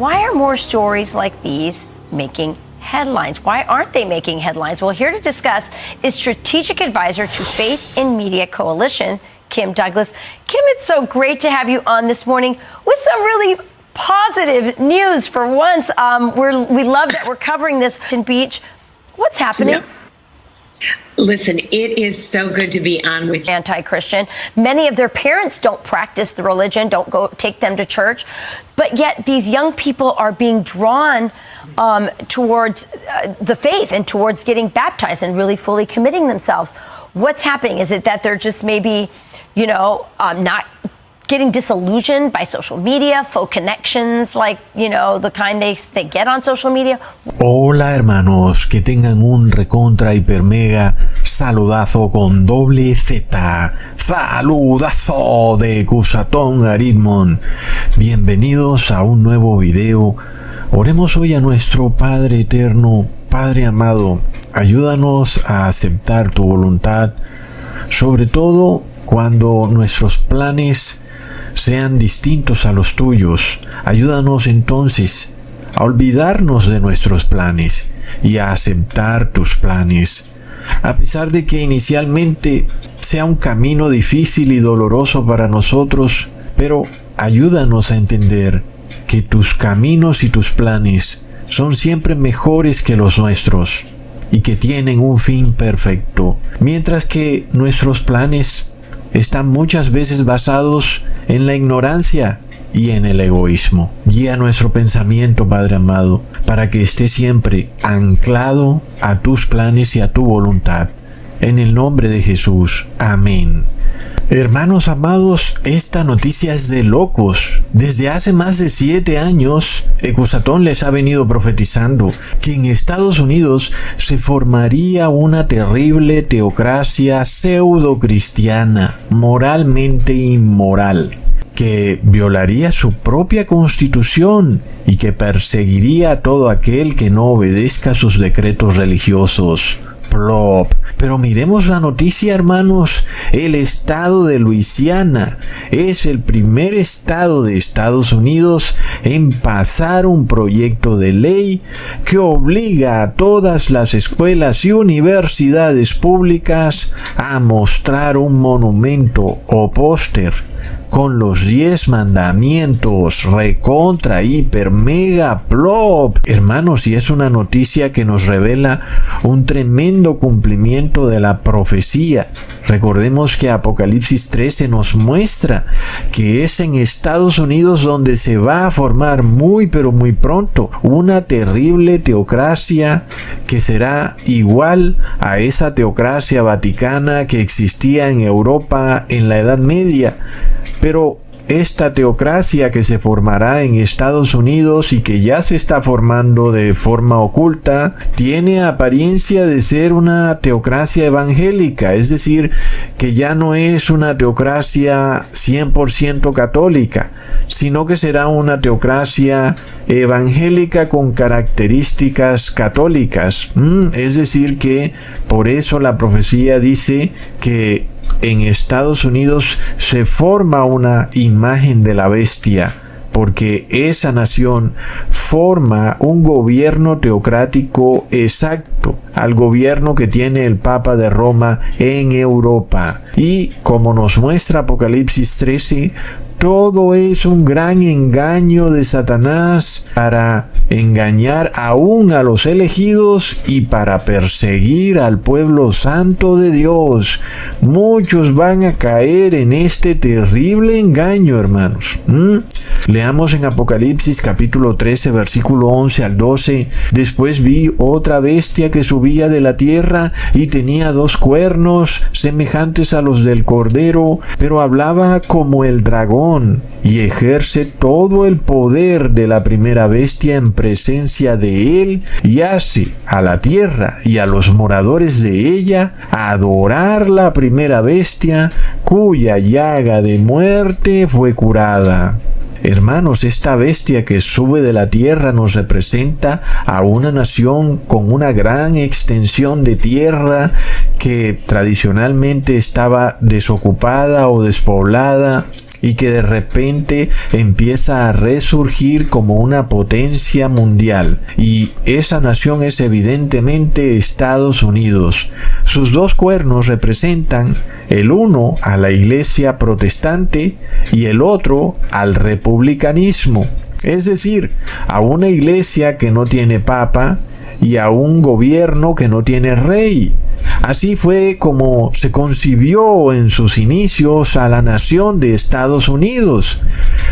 why are more stories like these making headlines? Why aren't they making headlines? Well, here to discuss is strategic advisor to Faith in Media Coalition, Kim Douglas. Kim, it's so great to have you on this morning with some really positive news for once. We love that we're covering this in Beach. What's happening? Yeah. Listen, it is so good to be on with you. Anti-Christian. Many of their parents don't practice the religion, don't go take them to church, but yet these young people are being drawn towards the faith and towards getting baptized and really fully committing themselves. What's happening? Is it that they're just maybe, not getting disillusioned by social media, faux connections, like, the kind they get on social media? Hola hermanos, que tengan un recontra hiper mega saludazo con doble Z. Saludazo de Cusatón Aritmon. Bienvenidos a un nuevo video. Oremos hoy a nuestro Padre Eterno. Padre amado, ayúdanos a aceptar tu voluntad, sobre todo cuando nuestros planes sean distintos a los tuyos. Ayúdanos entonces a olvidarnos de nuestros planes y a aceptar tus planes. A pesar de que inicialmente sea un camino difícil y doloroso para nosotros, pero ayúdanos a entender que tus caminos y tus planes son siempre mejores que los nuestros y que tienen un fin perfecto, mientras que nuestros planes están muchas veces basados en la ignorancia y en el egoísmo. Guía nuestro pensamiento, Padre amado, para que esté siempre anclado a tus planes y a tu voluntad. En el nombre de Jesús. Amén. Hermanos amados, esta noticia es de locos. Desde hace más de 7 años, Ecusatón les ha venido profetizando que en Estados Unidos se formaría una terrible teocracia pseudo-cristiana, moralmente inmoral, que violaría su propia constitución y que perseguiría a todo aquel que no obedezca sus decretos religiosos. Pero miremos la noticia, hermanos. El estado de Luisiana es el primer estado de Estados Unidos en pasar un proyecto de ley que obliga a todas las escuelas y universidades públicas a mostrar un monumento o póster con los 10 mandamientos, recontra, hiper, mega, plop. Hermanos, y es una noticia que nos revela un tremendo cumplimiento de la profecía. Recordemos que Apocalipsis 13 nos muestra que es en Estados Unidos donde se va a formar muy pero muy pronto una terrible teocracia que será igual a esa teocracia vaticana que existía en Europa en la Edad Media. Pero esta teocracia que se formará en Estados Unidos y que ya se está formando de forma oculta, tiene apariencia de ser una teocracia evangélica, es decir, que ya no es una teocracia 100% católica, sino que será una teocracia evangélica con características católicas. Es decir, que por eso la profecía dice que en Estados Unidos se forma una imagen de la bestia, porque esa nación forma un gobierno teocrático exacto al gobierno que tiene el Papa de Roma en Europa. Y como nos muestra Apocalipsis 13, todo es un gran engaño de Satanás para engañar aún a los elegidos y para perseguir al pueblo santo de Dios. Muchos van a caer en este terrible engaño, hermanos. Leamos en Apocalipsis capítulo 13, versículo 11 al 12. Después vi otra bestia que subía de la tierra y tenía 2 cuernos semejantes a los del cordero, pero hablaba como el dragón y ejerce todo el poder de la primera bestia en presencia de él y hace a la tierra y a los moradores de ella adorar la primera bestia cuya llaga de muerte fue curada. Hermanos, esta bestia que sube de la tierra nos representa a una nación con una gran extensión de tierra que tradicionalmente estaba desocupada o despoblada y que de repente empieza a resurgir como una potencia mundial. Y esa nación es evidentemente Estados Unidos. Sus dos cuernos representan el uno a la iglesia protestante y el otro al republicanismo. Es decir, a una iglesia que no tiene papa y a un gobierno que no tiene rey. Así fue como se concibió en sus inicios a la nación de Estados Unidos.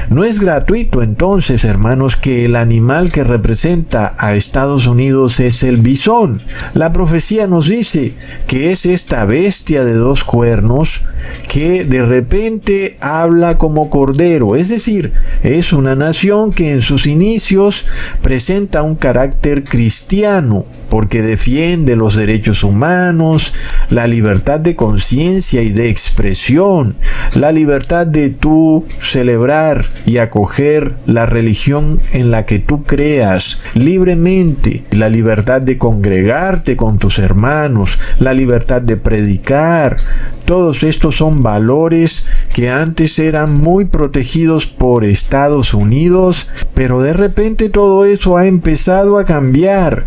No es gratuito entonces, hermanos, que el animal que representa a Estados Unidos es el bisón. La profecía nos dice que es esta bestia de dos cuernos que de repente habla como cordero. Es decir, es una nación que en sus inicios presenta un carácter cristiano, porque defiende los derechos humanos, la libertad de conciencia y de expresión, la libertad de tú celebrar y acoger la religión en la que tú creas libremente, la libertad de congregarte con tus hermanos, la libertad de predicar. Todos estos son valores que antes eran muy protegidos por Estados Unidos, pero de repente todo eso ha empezado a cambiar.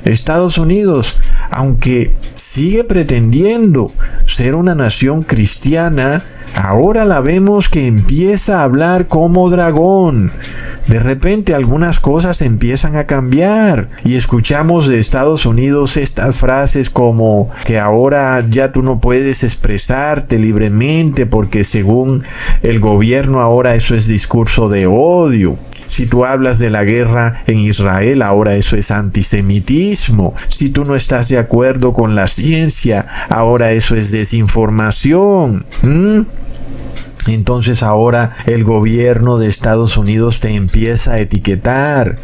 Estados Unidos, aunque sigue pretendiendo ser una nación cristiana, ahora la vemos que empieza a hablar como dragón. De repente algunas cosas empiezan a cambiar y escuchamos de Estados Unidos estas frases como que ahora ya tú no puedes expresarte libremente porque según el gobierno ahora eso es discurso de odio. Si tú hablas de la guerra en Israel, ahora eso es antisemitismo. Si tú no estás de acuerdo con la ciencia, ahora eso es desinformación. Entonces ahora el gobierno de Estados Unidos te empieza a etiquetar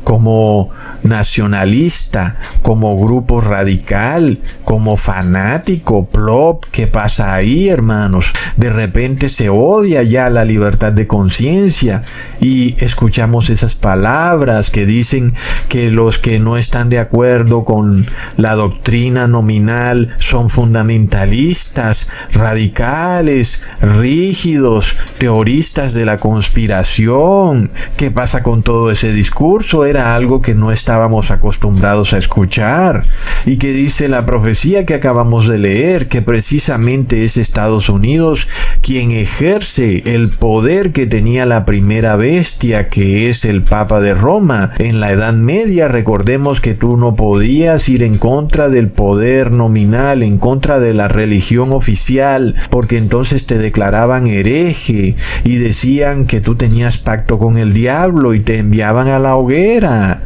como nacionalista, como grupo radical, como fanático, plop. ¿Qué pasa ahí, hermanos? De repente se odia ya la libertad de conciencia y escuchamos esas palabras que dicen que los que no están de acuerdo con la doctrina nominal son fundamentalistas, radicales, rígidos, teoristas de la conspiración. ¿Qué pasa con todo ese discurso? Era algo que no estábamos acostumbrados a escuchar y que dice la profecía que acabamos de leer, que precisamente es Estados Unidos quien ejerce el poder que tenía la primera bestia, que es el Papa de Roma. En la Edad Media, recordemos que tú no podías ir en contra del poder nominal, en contra de la religión oficial, porque entonces te declaraban hereje y decían que tú tenías pacto con el diablo y te enviaban a la hoguera.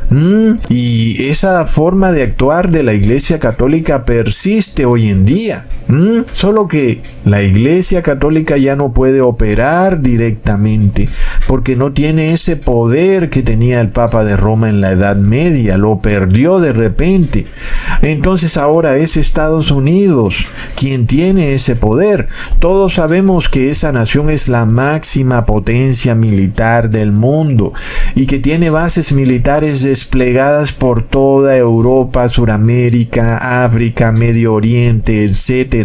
Y esa forma de actuar de la Iglesia Católica persiste hoy en día. Solo que la Iglesia Católica ya no puede operar directamente porque no tiene ese poder que tenía el Papa de Roma en la Edad Media. Lo perdió de repente. Entonces ahora es Estados Unidos quien tiene ese poder. Todos sabemos que esa nación es la máxima potencia militar del mundo y que tiene bases militares desplegadas por toda Europa, Suramérica, África, Medio Oriente, etc.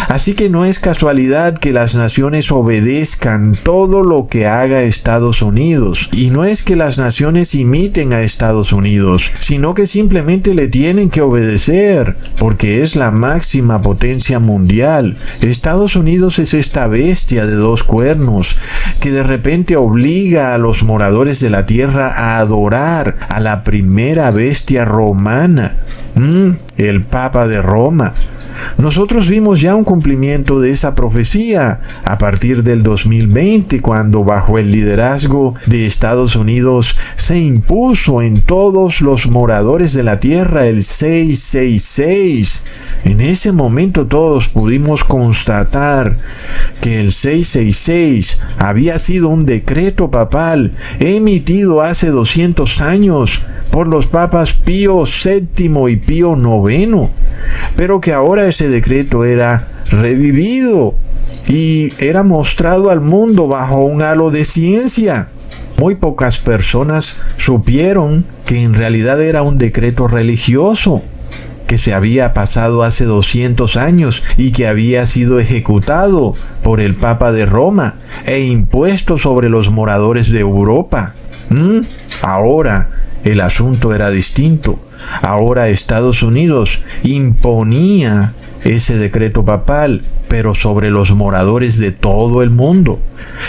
Así que no es casualidad que las naciones obedezcan todo lo que haga Estados Unidos. Y no es que las naciones imiten a Estados Unidos, sino que simplemente le tienen que obedecer, porque es la máxima potencia mundial. Estados Unidos es esta bestia de dos cuernos que de repente obliga a los moradores de la tierra a adorar a la primera bestia romana, el Papa de Roma. Nosotros vimos ya un cumplimiento de esa profecía a partir del 2020, cuando bajo el liderazgo de Estados Unidos se impuso en todos los moradores de la tierra el 666. En ese momento todos pudimos constatar que el 666 había sido un decreto papal emitido hace 200 años por los papas Pío VII y Pío IX, pero que ahora ese decreto era revivido y era mostrado al mundo bajo un halo de ciencia. Muy pocas personas supieron que en realidad era un decreto religioso. que se había pasado hace 200 años y que había sido ejecutado por el Papa de Roma e impuesto sobre los moradores de Europa. Ahora el asunto era distinto. Ahora Estados Unidos imponía ese decreto papal, pero sobre los moradores de todo el mundo.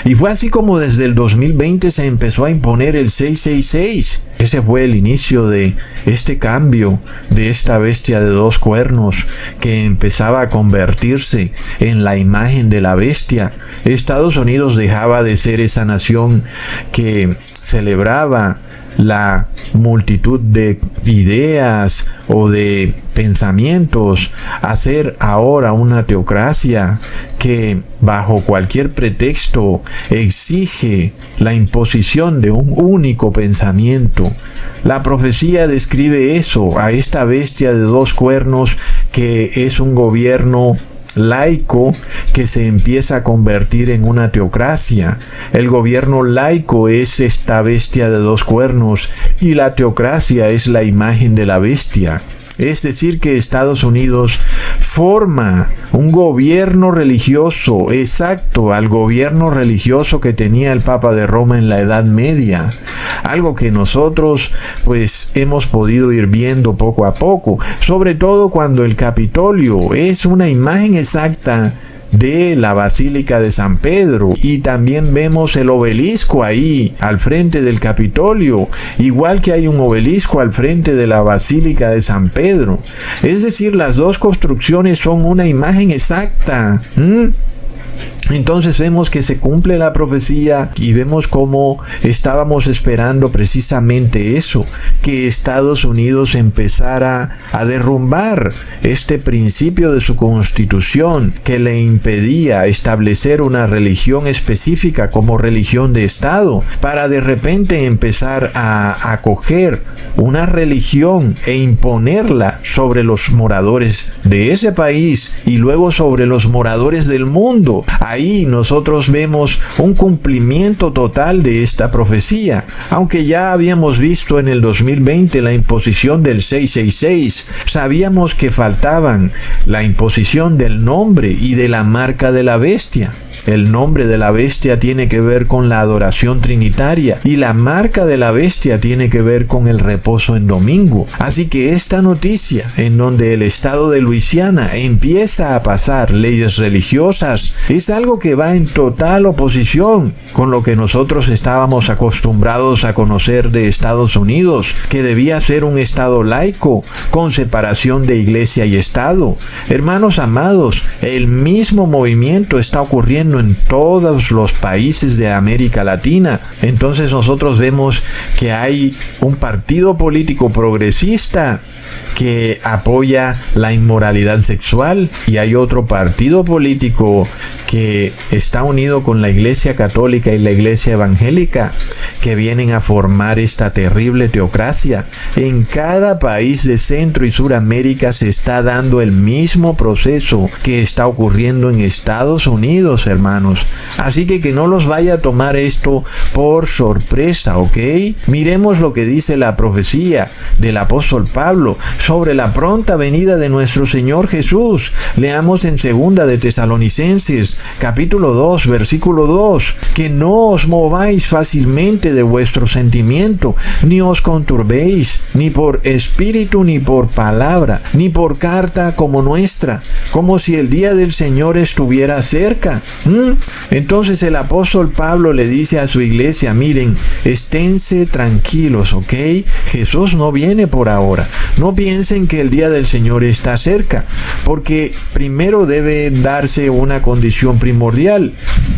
Y fue así como desde el 2020 se empezó a imponer el 666. Ese fue el inicio de este cambio, de esta bestia de dos cuernos que empezaba a convertirse en la imagen de la bestia. Estados Unidos dejaba de ser esa nación que celebraba la multitud de ideas o de pensamientos, a ser ahora una teocracia que bajo cualquier pretexto exige la imposición de un único pensamiento. La profecía describe eso, a esta bestia de dos cuernos que es un gobierno laico que se empieza a convertir en una teocracia. El gobierno laico es esta bestia de dos cuernos y la teocracia es la imagen de la bestia. Es decir, que Estados Unidos forma un gobierno religioso exacto al gobierno religioso que tenía el Papa de Roma en la Edad Media. Algo que nosotros pues hemos podido ir viendo poco a poco, sobre todo cuando el Capitolio es una imagen exacta de la Basílica de San Pedro, y también vemos el obelisco ahí al frente del Capitolio, igual que hay un obelisco al frente de la Basílica de San Pedro. Es decir, las dos construcciones son una imagen exacta. Entonces vemos que se cumple la profecía y vemos cómo estábamos esperando precisamente eso, que Estados Unidos empezara a derrumbar este principio de su constitución que le impedía establecer una religión específica como religión de Estado, para de repente empezar a acoger una religión e imponerla sobre los moradores de ese país y luego sobre los moradores del mundo. Ahí nosotros vemos un cumplimiento total de esta profecía. Aunque ya habíamos visto en el 2020 la imposición del 666, sabíamos que faltaban la imposición del nombre y de la marca de la bestia. El nombre de la bestia tiene que ver con la adoración trinitaria y la marca de la bestia tiene que ver con el reposo en domingo. Así que esta noticia, en donde el estado de Luisiana empieza a pasar leyes religiosas, es algo que va en total oposición con lo que nosotros estábamos acostumbrados a conocer de Estados Unidos, que debía ser un estado laico, con separación de iglesia y estado. Hermanos amados, el mismo movimiento está ocurriendo en todos los países de América Latina. Entonces nosotros vemos que hay un partido político progresista que apoya la inmoralidad sexual y hay otro partido político que está unido con la Iglesia Católica y la Iglesia Evangélica, que vienen a formar esta terrible teocracia. En cada país de Centro y Suramérica se está dando el mismo proceso que está ocurriendo en Estados Unidos, hermanos. Así que no los vaya a tomar esto por sorpresa, ¿ok? Miremos lo que dice la profecía del apóstol Pablo sobre la pronta venida de nuestro Señor Jesús. Leamos en 2 de Tesalonicenses, capítulo 2, versículo 2, que no os mováis fácilmente de vuestro sentimiento, ni os conturbéis, ni por espíritu, ni por palabra, ni por carta como nuestra, como si el día del Señor estuviera cerca. Entonces el apóstol Pablo le dice a su iglesia, miren, esténse tranquilos, ¿ok? Jesús no viene por ahora. No piensen que el día del Señor está cerca, porque primero debe darse una condición primordial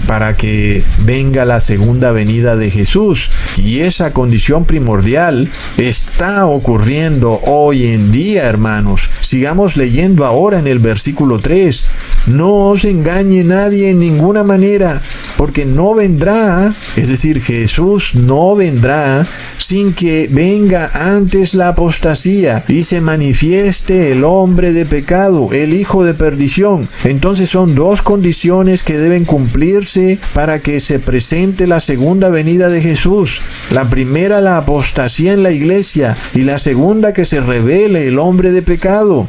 para que venga la segunda venida de Jesús, y esa condición primordial está ocurriendo hoy en día, hermanos. Sigamos leyendo ahora en el versículo 3. No os engañe nadie en ninguna manera, porque no vendrá, es decir, Jesús no vendrá sin que venga antes la apostasía y se manifieste el hombre de pecado, el hijo de perdición. Entonces son dos condiciones que deben cumplirse para que se presente la segunda venida de Jesús. La primera, la apostasía en la iglesia, y la segunda, que se revele el hombre de pecado.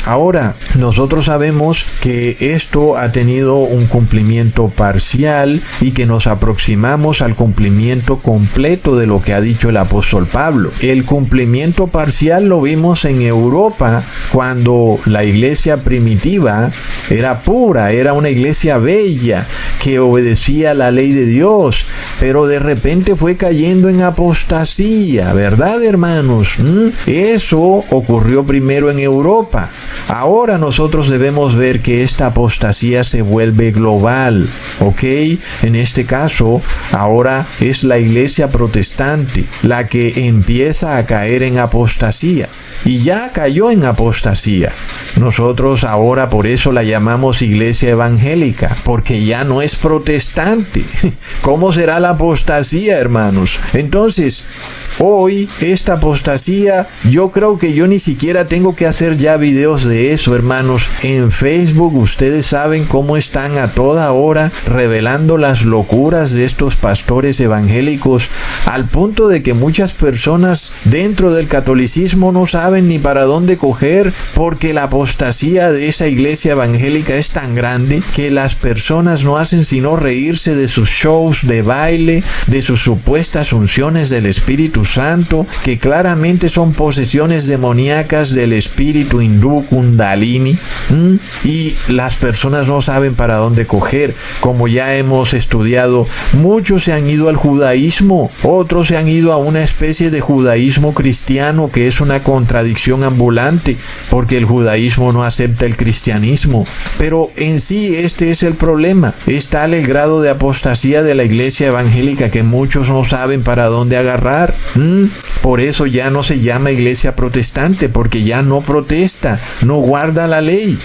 Ahora, nosotros sabemos que esto ha tenido un cumplimiento parcial y que nos aproximamos al cumplimiento completo de lo que ha dicho el apóstol Pablo. El cumplimiento parcial lo vimos en Europa cuando la iglesia primitiva era pura, era una iglesia bella que obedecía la ley de Dios, pero de repente fue cayendo en apostasía, ¿verdad, hermanos? Eso ocurrió primero en Europa. Ahora nosotros debemos ver que esta apostasía se vuelve global, ¿ok? En este caso, ahora es la iglesia protestante la que empieza a caer en apostasía. Y ya cayó en apostasía. Nosotros ahora por eso la llamamos iglesia evangélica, porque ya no es protestante. ¿Cómo será la apostasía, hermanos? Entonces, hoy esta apostasía, yo creo que yo ni siquiera tengo que hacer ya videos de eso, hermanos. En Facebook ustedes saben cómo están a toda hora revelando las locuras de estos pastores evangélicos, al punto de que muchas personas dentro del catolicismo no saben ni para dónde coger, porque la apostasía de esa iglesia evangélica es tan grande que las personas no hacen sino reírse de sus shows de baile, de sus supuestas unciones del Espíritu Santo, que claramente son posesiones demoníacas del espíritu hindú Kundalini, y las personas no saben para dónde coger. Como ya hemos estudiado, muchos se han ido al judaísmo, otros se han ido a una especie de judaísmo cristiano que es una contradicción ambulante, porque el judaísmo no acepta el cristianismo. Pero en sí este es el problema. Es tal el grado de apostasía de la iglesia evangélica que muchos no saben para dónde agarrar. Por eso ya no se llama iglesia protestante, porque ya no protesta, no guarda la ley.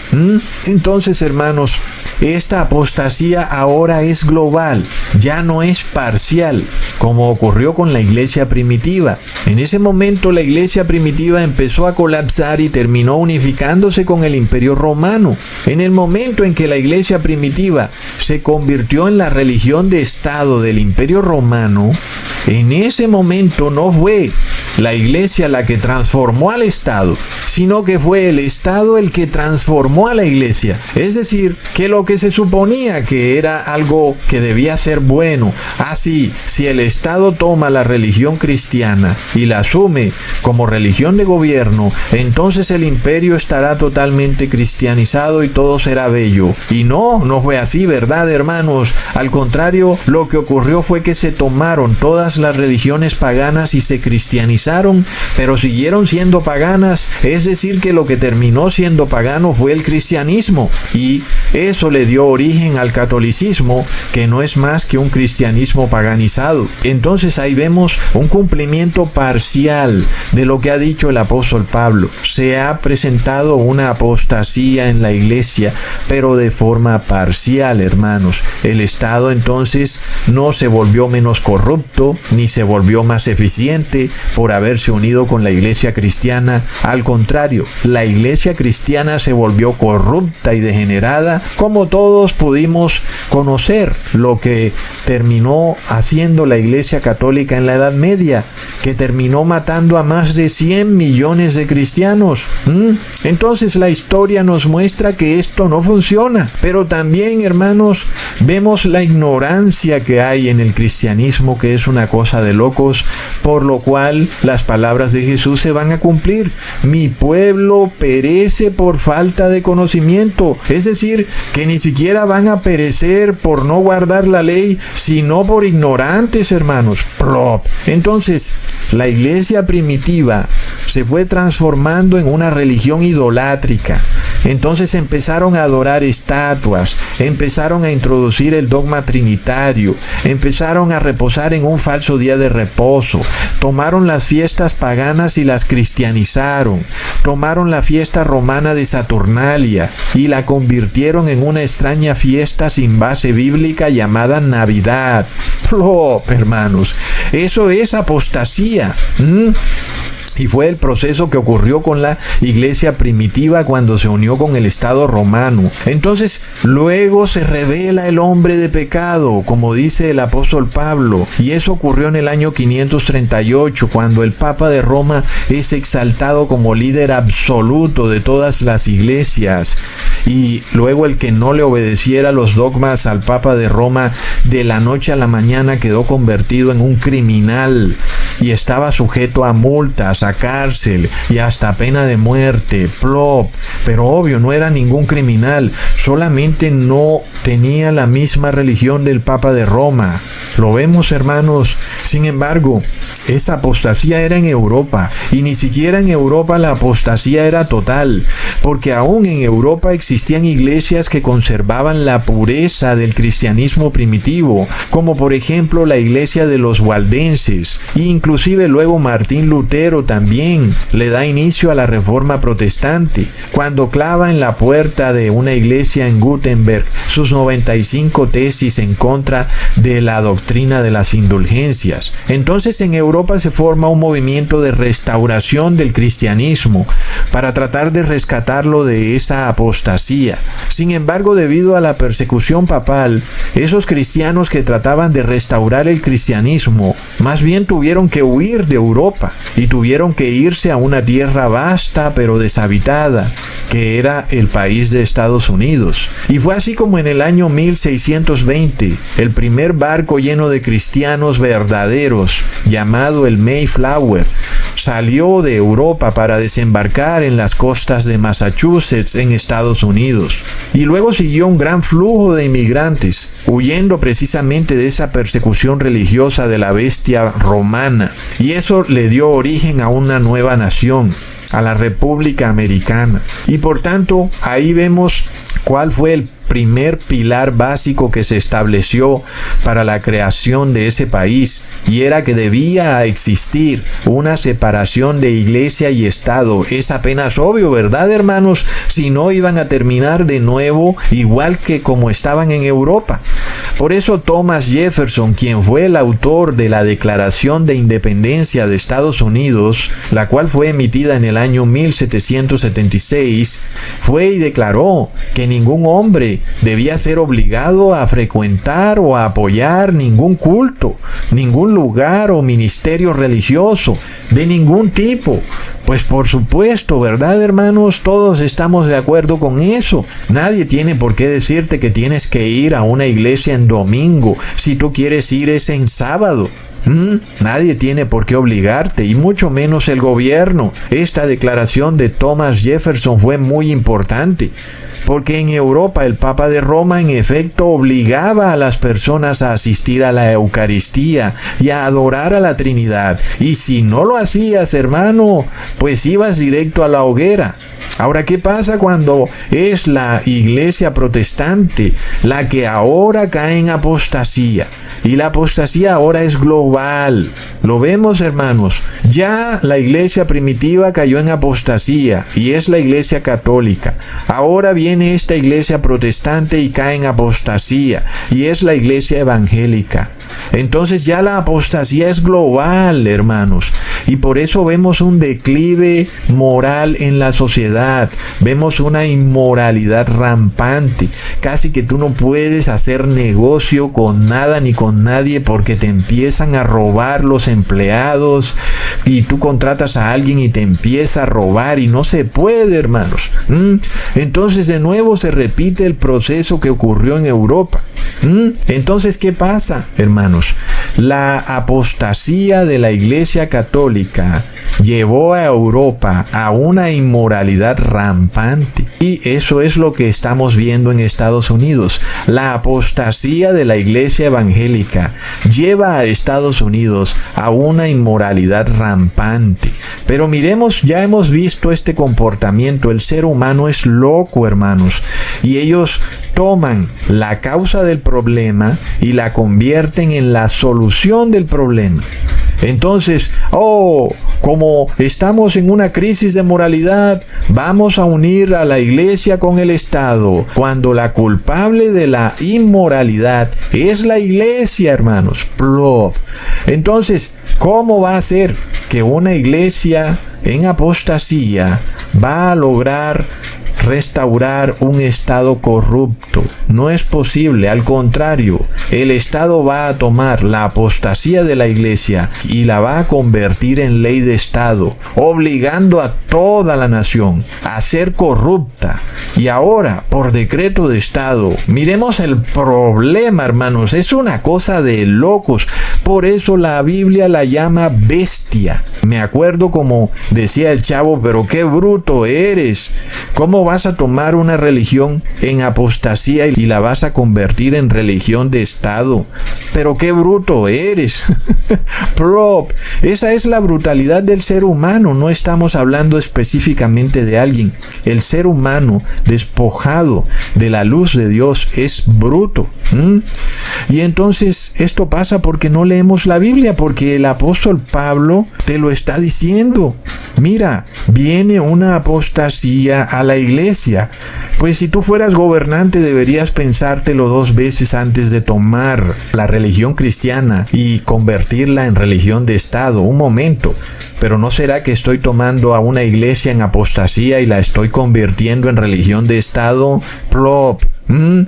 Entonces, hermanos, esta apostasía ahora es global, ya no es parcial, como ocurrió con la iglesia primitiva. En ese momento la iglesia primitiva empezó a colapsar y terminó unificándose con el Imperio Romano. En el momento en que la iglesia primitiva se convirtió en la religión de Estado del Imperio Romano, en ese momento no fue la iglesia la que transformó al Estado, sino que fue el Estado el que transformó a la iglesia. Es decir, que lo que se suponía que era algo que debía ser bueno, así, si el Estado toma la religión cristiana y la asume como religión de gobierno, entonces el imperio estará totalmente cristianizado y todo será bello. Y no fue así, ¿verdad, hermanos? Al contrario, lo que ocurrió fue que se tomaron todas las religiones paganas y se cristianizaron, pero siguieron siendo paganas. Es decir, que lo que terminó siendo pagano fue el cristianismo, y eso le dio origen al catolicismo, que no es más que un cristianismo paganizado. Entonces ahí vemos un cumplimiento parcial de lo que ha dicho el apóstol Pablo. Se ha presentado una apostasía en la iglesia, pero de forma parcial, hermanos. El Estado entonces no se volvió menos corrupto, ni se volvió más eficiente por haberse unido con la iglesia cristiana. Al contrario, la iglesia cristiana se volvió corrupta y degenerada, como todos pudimos conocer lo que terminó haciendo la iglesia católica en la Edad Media, que terminó matando a más de 100 millones de cristianos. Entonces la historia nos muestra que esto no funciona. Pero también, hermanos, vemos la ignorancia que hay en el cristianismo, que es una cosa de locos, por lo cual las palabras de Jesús se van a cumplir. Mi pueblo perece por falta de conocimiento. Es decir, que ni siquiera van a perecer por no guardar la ley, sino por ignorantes, hermanos. Entonces, la iglesia primitiva se fue transformando en una religión idolátrica. Entonces empezaron a adorar estatuas, empezaron a introducir el dogma trinitario, empezaron a reposar en un falso día de reposo, tomaron las fiestas paganas y las cristianizaron, tomaron la fiesta romana de Saturnalia y la convirtieron en una extraña fiesta sin base bíblica llamada Navidad. Plop, hermanos, eso es apostasía. Y fue el proceso que ocurrió con la iglesia primitiva cuando se unió con el Estado romano. Entonces, luego se revela el hombre de pecado, como dice el apóstol Pablo. Y eso ocurrió en el año 538, cuando el Papa de Roma es exaltado como líder absoluto de todas las iglesias. Y luego el que no le obedeciera los dogmas al Papa de Roma, de la noche a la mañana quedó convertido en un criminal y estaba sujeto a multas, a cárcel y hasta pena de muerte. Plop. Pero obvio, no era ningún criminal, solamente no tenía la misma religión del Papa de Roma. Lo vemos, hermanos. Sin embargo, esa apostasía era en Europa, y ni siquiera en Europa la apostasía era total, porque aún en Europa existían iglesias que conservaban la pureza del cristianismo primitivo, como por ejemplo la iglesia de los waldenses. Inclusive luego Martín Lutero también le da inicio a la Reforma Protestante, cuando clava en la puerta de una iglesia en Gutenberg sus 95 tesis en contra de la doctrina de las indulgencias. Entonces en Europa se forma un movimiento de restauración del cristianismo para tratar de rescatarlo de esa apostasía. Sin embargo, debido a la persecución papal, esos cristianos que trataban de restaurar el cristianismo más bien tuvieron que huir de Europa y tuvieron que irse a una tierra vasta pero deshabitada, que era el país de Estados Unidos. Y fue así como en el año 1620, el primer barco lleno de cristianos verdaderos, llamado el Mayflower, salió de Europa para desembarcar en las costas de Massachusetts, en Estados Unidos. Y luego siguió un gran flujo de inmigrantes, huyendo precisamente de esa persecución religiosa de la bestia romana. Y eso le dio origen a una nueva nación, a la República Americana. Y por tanto, ahí vemos cuál fue el primer pilar básico que se estableció para la creación de ese país, y era que debía existir una separación de iglesia y Estado. Es apenas obvio, ¿verdad, hermanos? Si no, iban a terminar de nuevo igual que como estaban en Europa. Por eso Thomas Jefferson, quien fue el autor de la Declaración de Independencia de Estados Unidos, la cual fue emitida en el año 1776, fue y declaró que ningún hombre debía ser obligado a frecuentar o a apoyar ningún culto, ningún lugar o ministerio religioso de ningún tipo. Pues por supuesto, ¿verdad, hermanos? Todos estamos de acuerdo con eso. Nadie tiene por qué decirte que tienes que ir a una iglesia en domingo. Si tú quieres ir, es en sábado. Nadie tiene por qué obligarte, y mucho menos el gobierno. Esta declaración de Thomas Jefferson fue muy importante, porque en Europa el Papa de Roma en efecto obligaba a las personas a asistir a la Eucaristía y a adorar a la Trinidad. Y si no lo hacías, hermano, pues ibas directo a la hoguera. Ahora, ¿qué pasa cuando es la iglesia protestante la que ahora cae en apostasía? Y la apostasía ahora es global. Lo vemos, hermanos. Ya la iglesia primitiva cayó en apostasía y es la iglesia católica. Ahora viene esta iglesia protestante y cae en apostasía y es la iglesia evangélica. Entonces ya la apostasía es global, hermanos, y por eso vemos un declive moral en la sociedad, vemos una inmoralidad rampante, casi que tú no puedes hacer negocio con nada ni con nadie porque te empiezan a robar los empleados, y tú contratas a alguien y te empieza a robar y no se puede, hermanos. Entonces de nuevo se repite el proceso que ocurrió en Europa. Entonces, ¿qué pasa, hermanos? La apostasía de la Iglesia Católica llevó a Europa a una inmoralidad rampante. Y eso es lo que estamos viendo en Estados Unidos. La apostasía de la Iglesia Evangélica lleva a Estados Unidos a una inmoralidad rampante. Pero miremos, ya hemos visto este comportamiento. El ser humano es loco, hermanos. Y ellos toman la causa del problema y la convierten en la solución del problema. Entonces, como estamos en una crisis de moralidad, vamos a unir a la iglesia con el Estado, cuando la culpable de la inmoralidad es la iglesia, hermanos. Plop. Entonces, ¿cómo va a ser que una iglesia en apostasía va a lograr restaurar un estado corrupto? No es posible. Al contrario, el Estado va a tomar la apostasía de la iglesia y la va a convertir en ley de Estado, obligando a toda la nación a ser corrupta. Y ahora, por decreto de Estado, miremos el problema, hermanos, es una cosa de locos. Por eso la Biblia la llama bestia. Me acuerdo como decía el Chavo, pero qué bruto eres. ¿Cómo vas a tomar una religión en apostasía y la vas a convertir en religión de Estado? Pero qué bruto eres. Plop. Esa es la brutalidad del ser humano. No estamos hablando específicamente de alguien. El ser humano despojado de la luz de Dios es bruto. Y entonces esto pasa porque no leemos la Biblia, porque el apóstol Pablo te lo está diciendo. Mira, viene una apostasía a la iglesia. Pues si tú fueras gobernante deberías pensártelo 2 veces antes de tomar la religión cristiana y convertirla en religión de Estado. Un momento. Pero ¿no será que estoy tomando a una iglesia en apostasía y la estoy convirtiendo en religión de Estado? Plop.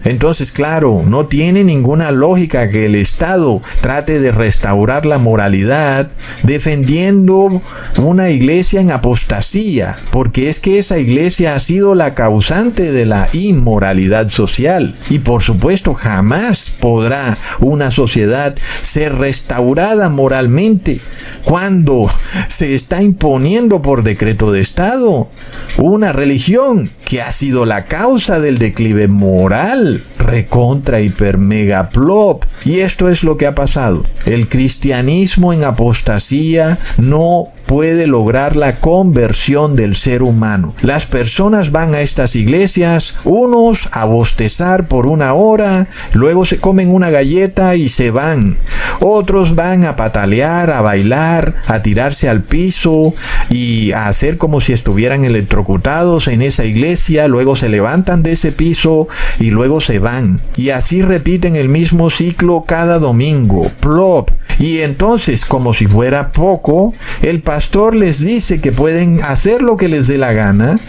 Entonces, claro, no tiene ninguna lógica que el Estado trate de restaurar la moralidad defendiendo una iglesia en apostasía, porque es que esa iglesia ha sido la causante de la inmoralidad social. Y por supuesto, jamás podrá una sociedad ser restaurada moralmente cuando se está imponiendo por decreto de Estado una religión que ha sido la causa del declive moral. Recontra hiper mega plop. Y esto es lo que ha pasado. El cristianismo en apostasía no puede lograr la conversión del ser humano. Las personas van a estas iglesias, unos a bostezar por 1 hora, luego se comen una galleta y se van. Otros van a patalear, a bailar, a tirarse al piso y a hacer como si estuvieran electrocutados en esa iglesia, luego se levantan de ese piso y luego se van. Y así repiten el mismo ciclo cada domingo. Plop. Y entonces, como si fuera poco, el pastor les dice que pueden hacer lo que les dé la gana,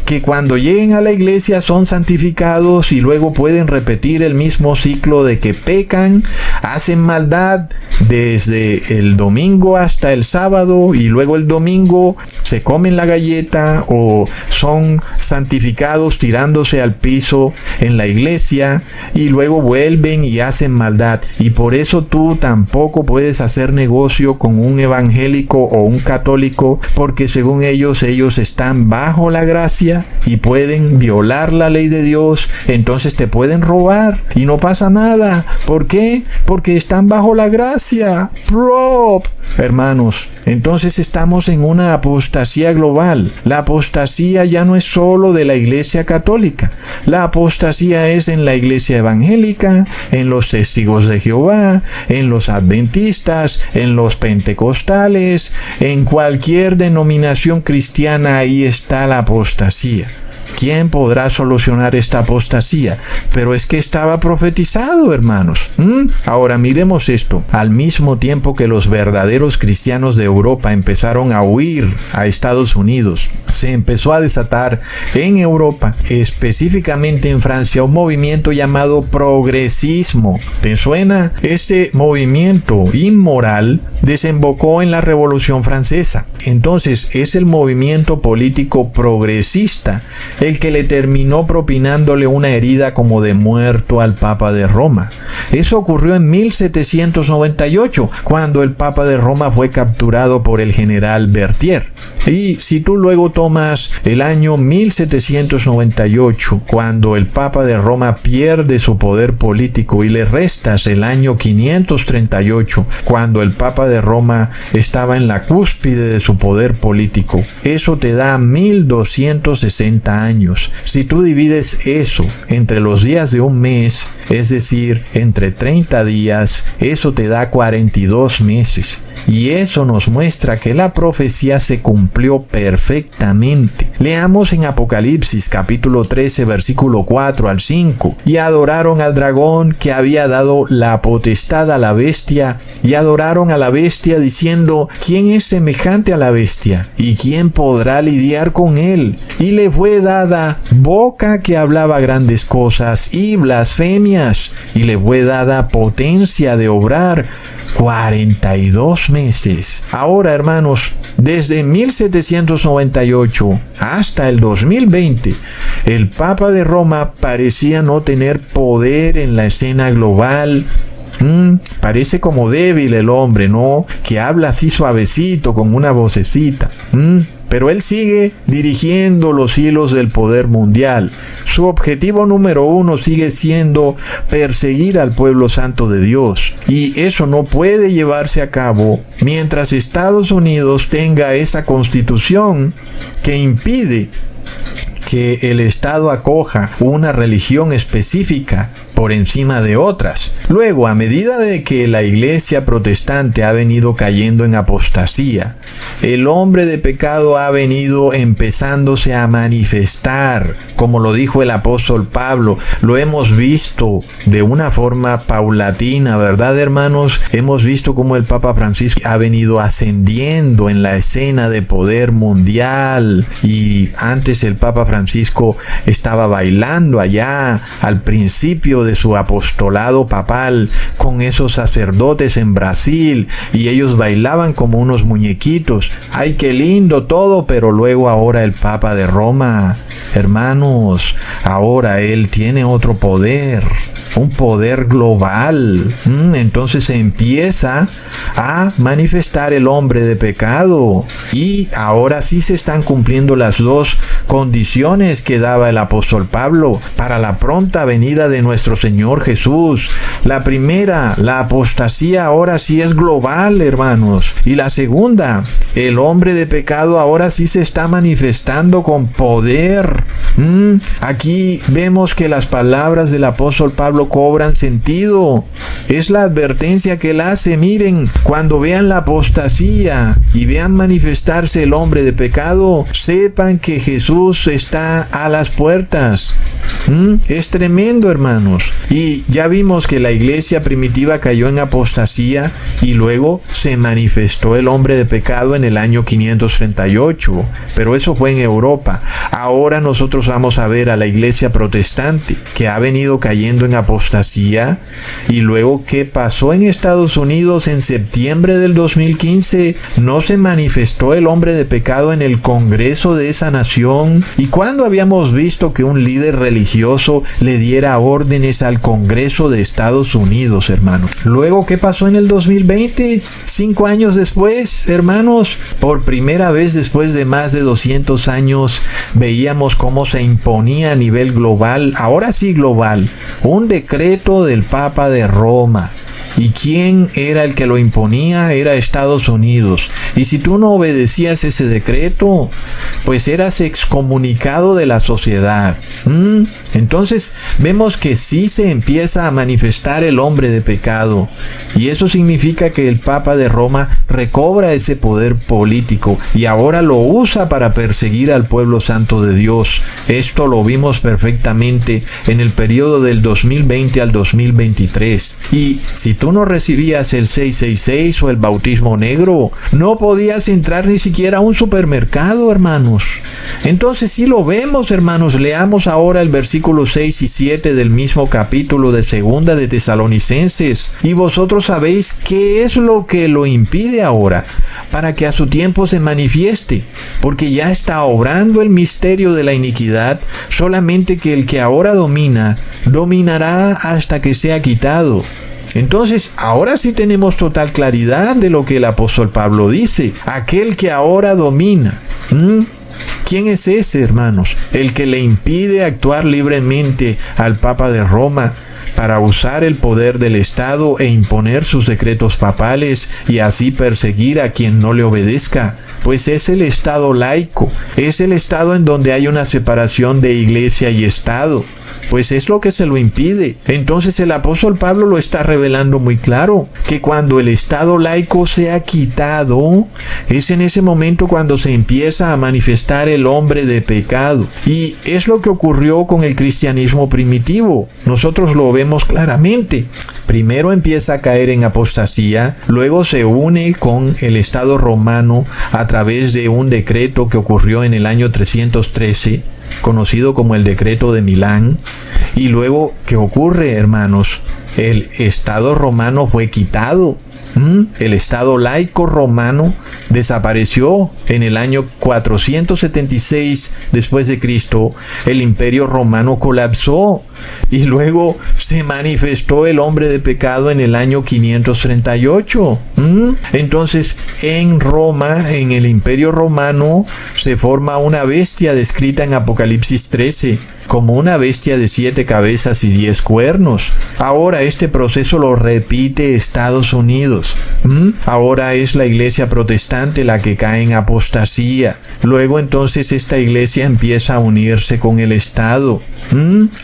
que cuando lleguen a la iglesia son santificados y luego pueden repetir el mismo ciclo de que pecan, hacen maldad desde el domingo hasta el sábado y luego el domingo se comen la galleta o son santificados tirándose al piso en la iglesia y luego vuelven y hacen maldad. Y por eso tú tampoco puedes hacer negocio con un evangélico o un católico, porque según ellos están bajo la gracia y pueden violar la ley de Dios, entonces te pueden robar y no pasa nada. ¿Por qué? Porque están bajo la gracia. Prop. Hermanos, entonces estamos en una apostasía global. La apostasía ya no es solo de la iglesia católica. La apostasía es en la iglesia evangélica, en los testigos de Jehová, en los adventistas, en los pentecostales, en cualquier denominación cristiana. Ahí está la apostasía. ¿Quién podrá solucionar esta apostasía? Pero es que estaba profetizado, hermanos. Ahora miremos esto. Al mismo tiempo que los verdaderos cristianos de Europa empezaron a huir a Estados Unidos, se empezó a desatar en Europa, específicamente en Francia, un movimiento llamado progresismo. ¿Te suena? Ese movimiento inmoral desembocó en la Revolución Francesa. Entonces es el movimiento político progresista el que le terminó propinándole una herida como de muerto al Papa de Roma. Eso ocurrió en 1798, cuando el Papa de Roma fue capturado por el general Berthier. Y si tú luego tomas el año 1798, cuando el Papa de Roma pierde su poder político, y le restas el año 538, cuando el Papa de Roma estaba en la cúspide de su poder político, eso te da 1260 años. Si tú divides eso entre los días de un mes, es decir, entre 30 días, eso te da 42 meses. Y eso nos muestra que la profecía se cumplió perfectamente. Leamos en Apocalipsis capítulo 13 versículo 4 al 5. Y adoraron al dragón que había dado la potestad a la bestia, y adoraron a la bestia diciendo: ¿quién es semejante a la bestia? ¿Y quién podrá lidiar con él? Y le fue dada boca que hablaba grandes cosas y blasfemias, y le fue dada potencia de obrar 42 meses. Ahora, hermanos, desde 1798 hasta el 2020, el Papa de Roma parecía no tener poder en la escena global. Parece como débil el hombre, ¿no? Que habla así suavecito, con una vocecita. Pero él sigue dirigiendo los hilos del poder mundial. Su objetivo número 1 sigue siendo perseguir al pueblo santo de Dios. Y eso no puede llevarse a cabo mientras Estados Unidos tenga esa constitución que impide que el Estado acoja una religión específica por encima de otras. Luego, a medida de que la iglesia protestante ha venido cayendo en apostasía, el hombre de pecado ha venido empezándose a manifestar, como lo dijo el apóstol Pablo. Lo hemos visto de una forma paulatina, ¿verdad, hermanos? Hemos visto cómo el Papa Francisco ha venido ascendiendo en la escena de poder mundial, y antes el Papa Francisco estaba bailando allá al principio de su apostolado papal con esos sacerdotes en Brasil, y ellos bailaban como unos muñequitos. ¡Ay, qué lindo todo! Pero luego ahora el Papa de Roma, hermanos, ahora él tiene otro poder, un poder global. Entonces se empieza a manifestar el hombre de pecado, y ahora sí se están cumpliendo las dos condiciones que daba el apóstol Pablo para la pronta venida de nuestro Señor Jesús. La primera, la apostasía ahora sí es global, hermanos, y la segunda, el hombre de pecado ahora sí se está manifestando con poder. Aquí vemos que las palabras del apóstol Pablo cobran sentido. Es la advertencia que él hace. Miren, cuando vean la apostasía y vean manifestarse el hombre de pecado, sepan que Jesús está a las puertas. Es tremendo, hermanos. Y ya vimos que la iglesia primitiva cayó en apostasía y luego se manifestó el hombre de pecado en el año 538. Pero eso fue en Europa. Ahora nosotros vamos a ver a la iglesia protestante que ha venido cayendo en apostasía. Y luego, ¿qué pasó en Estados Unidos en septiembre del 2015? ¿No se manifestó el hombre de pecado en el Congreso de esa nación? ¿Y cuándo habíamos visto que un líder religioso le diera órdenes al Congreso de Estados Unidos, hermanos? Luego, ¿qué pasó en el 2020? 5 años después, hermanos, por primera vez después de más de 200 años, veíamos cómo se imponía a nivel global, ahora sí global, un decreto del Papa de Roma. ¿Y quién era el que lo imponía? Era Estados Unidos. Y si tú no obedecías ese decreto, pues eras excomunicado de la sociedad. Entonces vemos que sí se empieza a manifestar el hombre de pecado. Y eso significa que el Papa de Roma recobra ese poder político y ahora lo usa para perseguir al pueblo santo de Dios. Esto lo vimos perfectamente en el periodo del 2020 al 2023. Y si tú no recibías el 666 o el bautismo negro, no podías entrar ni siquiera a un supermercado, hermanos. Entonces sí lo vemos, hermanos. Leamos ahora el versículo 6 y 7 del mismo capítulo de Segunda de Tesalonicenses. Y vosotros sabéis qué es lo que lo impide ahora, para que a su tiempo se manifieste, porque ya está obrando el misterio de la iniquidad, solamente que el que ahora domina, dominará hasta que sea quitado. Entonces, ahora sí tenemos total claridad de lo que el apóstol Pablo dice. Aquel que ahora domina. ¿Quién es ese, hermanos? El que le impide actuar libremente al Papa de Roma para usar el poder del Estado e imponer sus decretos papales y así perseguir a quien no le obedezca. Pues es el Estado laico, es el Estado en donde hay una separación de iglesia y Estado. pues es lo que se lo impide. Entonces el apóstol Pablo lo está revelando muy claro, que cuando el Estado laico sea quitado, es en ese momento cuando se empieza a manifestar el hombre de pecado. Y es lo que ocurrió con el cristianismo primitivo. Nosotros lo vemos claramente. Primero empieza a caer en apostasía, luego se une con el Estado romano a través de un decreto que ocurrió en el año 313, conocido como el Decreto de Milán. Y luego, ¿qué ocurre, hermanos? El Estado romano fue quitado. El Estado laico romano desapareció en el año 476 después de Cristo. El Imperio Romano colapsó y luego se manifestó el hombre de pecado en el año 538. Entonces, en Roma, en el Imperio Romano, se forma una bestia descrita en Apocalipsis 13 como una bestia de 7 cabezas y 10 cuernos. Ahora este proceso lo repite Estados Unidos. Ahora es la iglesia protestante la que cae en apostasía. Luego entonces esta iglesia empieza a unirse con el Estado.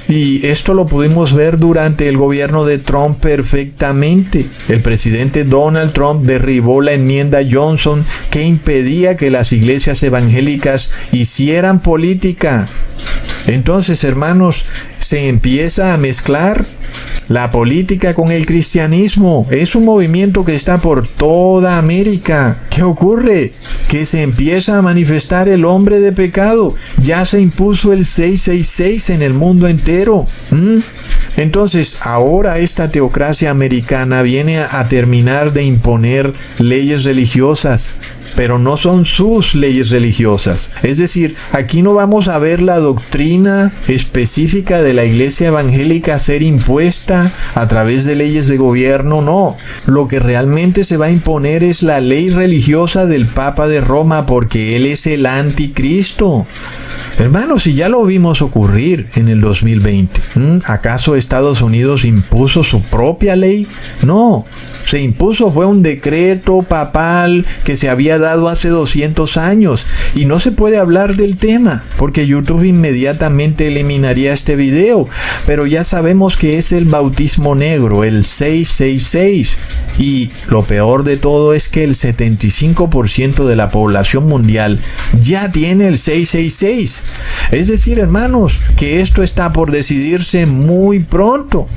Y esto lo pudimos ver durante el gobierno de Trump perfectamente. El presidente Donald Trump derribó la enmienda Johnson que impedía que las iglesias evangélicas hicieran política. Entonces, hermanos, se empieza a mezclar la política con el cristianismo. Es un movimiento que está por toda América. ¿Qué ocurre? Que se empieza a manifestar el hombre de pecado. Ya se impuso el 666 en el mundo entero. Entonces, ahora esta teocracia americana viene a terminar de imponer leyes religiosas. Pero no son sus leyes religiosas. Es decir, aquí no vamos a ver la doctrina específica de la iglesia evangélica ser impuesta a través de leyes de gobierno, no. Lo que realmente se va a imponer es la ley religiosa del Papa de Roma, porque él es el anticristo. Hermanos, si ya lo vimos ocurrir en el 2020, ¿acaso Estados Unidos impuso su propia ley? No. Se impuso, fue un decreto papal que se había dado hace 200 años y no se puede hablar del tema porque YouTube inmediatamente eliminaría este video, pero ya sabemos que es el bautismo negro, el 666, y lo peor de todo es que el 75% de la población mundial ya tiene el 666. Es decir, hermanos, que esto está por decidirse muy pronto.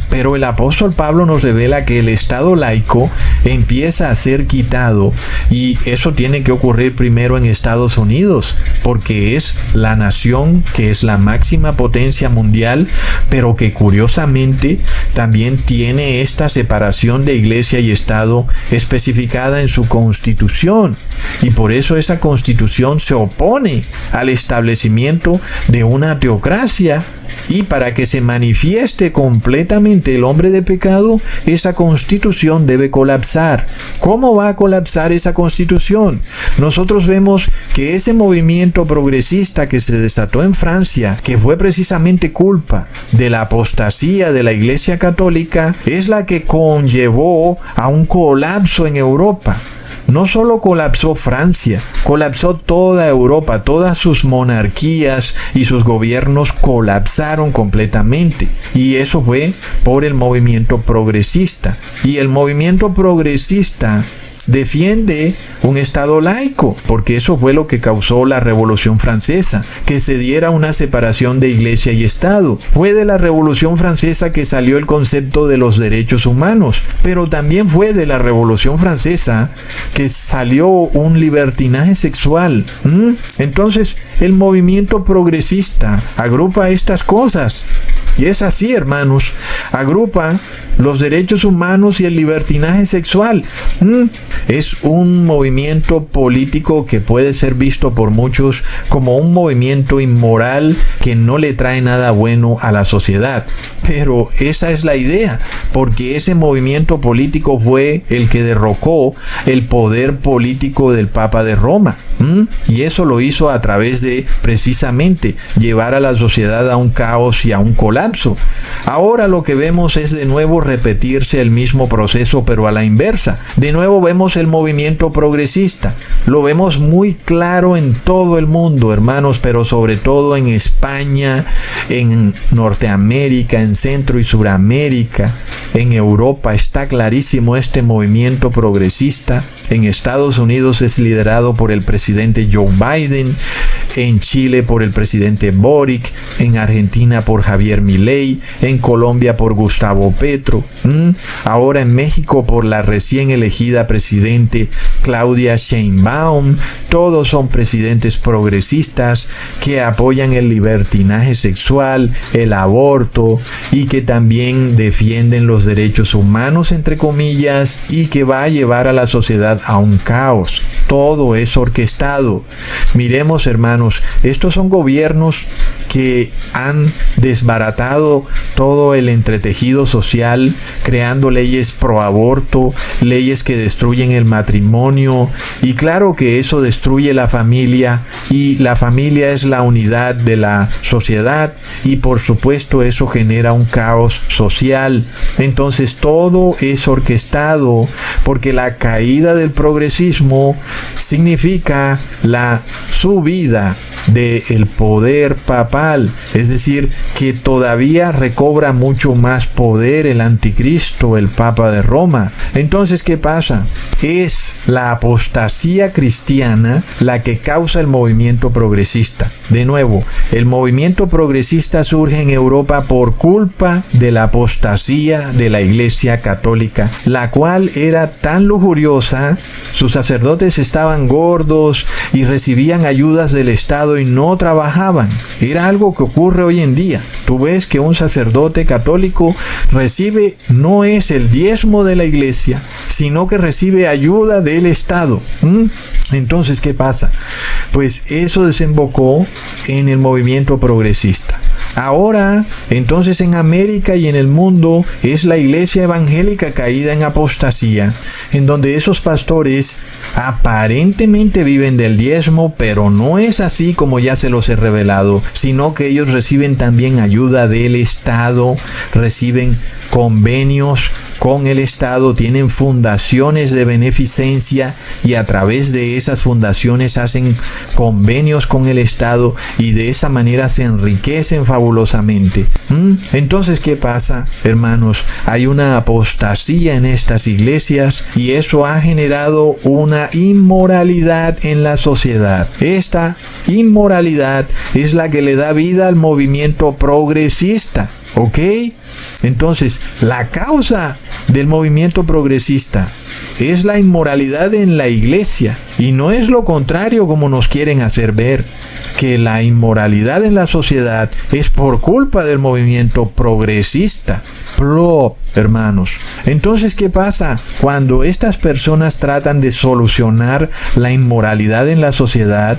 Pero el apóstol Pablo nos revela que el Estado laico empieza a ser quitado y eso tiene que ocurrir primero en Estados Unidos, porque es la nación que es la máxima potencia mundial, pero que curiosamente también tiene esta separación de iglesia y Estado especificada en su constitución. Y por eso esa constitución se opone al establecimiento de una teocracia. Y para que se manifieste completamente el hombre de pecado, esa constitución debe colapsar. ¿Cómo va a colapsar esa constitución? Nosotros vemos que ese movimiento progresista que se desató en Francia, que fue precisamente culpa de la apostasía de la Iglesia Católica, es la que conllevó a un colapso en Europa. No solo colapsó Francia, colapsó toda Europa, todas sus monarquías y sus gobiernos colapsaron completamente. Y eso fue por el movimiento progresista. Y el movimiento progresista defiende un Estado laico, porque eso fue lo que causó la Revolución Francesa, que se diera una separación de Iglesia y Estado. Fue de la Revolución Francesa que salió el concepto de los derechos humanos, pero también fue de la Revolución Francesa que salió un libertinaje sexual. Entonces, el movimiento progresista agrupa estas cosas. Y es así, hermanos, agrupa los derechos humanos y el libertinaje sexual. Es un movimiento político que puede ser visto por muchos como un movimiento inmoral que no le trae nada bueno a la sociedad. Pero esa es la idea, porque ese movimiento político fue el que derrocó el poder político del Papa de Roma. Y eso lo hizo a través de precisamente llevar a la sociedad a un caos y a un colapso. Ahora lo que vemos es de nuevo repetirse el mismo proceso, pero a la inversa. De nuevo vemos el movimiento progresista. Lo vemos muy claro en todo el mundo, hermanos, pero sobre todo en España, en Norteamérica, en Centro y Suramérica, en Europa. Está clarísimo este movimiento progresista. En Estados Unidos es liderado por el presidente Joe Biden, en Chile por el presidente Boric, en Argentina por Javier Milei, en Colombia por Gustavo Petro, ahora en México por la recién elegida presidente Claudia Sheinbaum. Todos son presidentes progresistas que apoyan el libertinaje sexual, el aborto y que también defienden los derechos humanos, entre comillas, y que va a llevar a la sociedad a un caos. Todo es orquestado. Miremos, hermanos, estos son gobiernos que han desbaratado todo el entretejido social, creando leyes pro aborto, leyes que destruyen el matrimonio, y claro que eso destruye la familia, y la familia es la unidad de la sociedad, y por supuesto eso genera un caos social. Entonces todo es orquestado, porque la caída del progresismo significa la subida del poder papal, es decir, que todavía recobra mucho más poder el anticristo, el Papa de Roma. Entonces, ¿qué pasa? Es la apostasía cristiana la que causa el movimiento progresista. De nuevo, el movimiento progresista surge en Europa por culpa de la apostasía de la Iglesia Católica, la cual era tan lujuriosa, sus sacerdotes estaban gordos y recibían ayudas del Estado y no trabajaban. Era algo que ocurre hoy en día. Tú ves que un sacerdote católico recibe, no es el diezmo de la iglesia, sino que recibe ayuda del Estado. Entonces, ¿qué pasa? Pues eso desembocó en el movimiento progresista. Ahora, entonces en América y en el mundo es la iglesia evangélica caída en apostasía, en donde esos pastores aparentemente viven del diezmo, pero no es así como ya se los he revelado, sino que ellos reciben también ayuda del Estado, reciben convenios con el Estado, tienen fundaciones de beneficencia y a través de esas fundaciones hacen convenios con el Estado y de esa manera se enriquecen fabulosamente. Entonces, ¿qué pasa, hermanos? Hay una apostasía en estas iglesias y eso ha generado una inmoralidad en la sociedad. Esta inmoralidad es la que le da vida al movimiento progresista. ¿Ok? Entonces, la causa del movimiento progresista es la inmoralidad en la iglesia y no es lo contrario como nos quieren hacer ver, que la inmoralidad en la sociedad es por culpa del movimiento progresista. Hermanos, entonces, ¿qué pasa? Cuando estas personas tratan de solucionar la inmoralidad en la sociedad,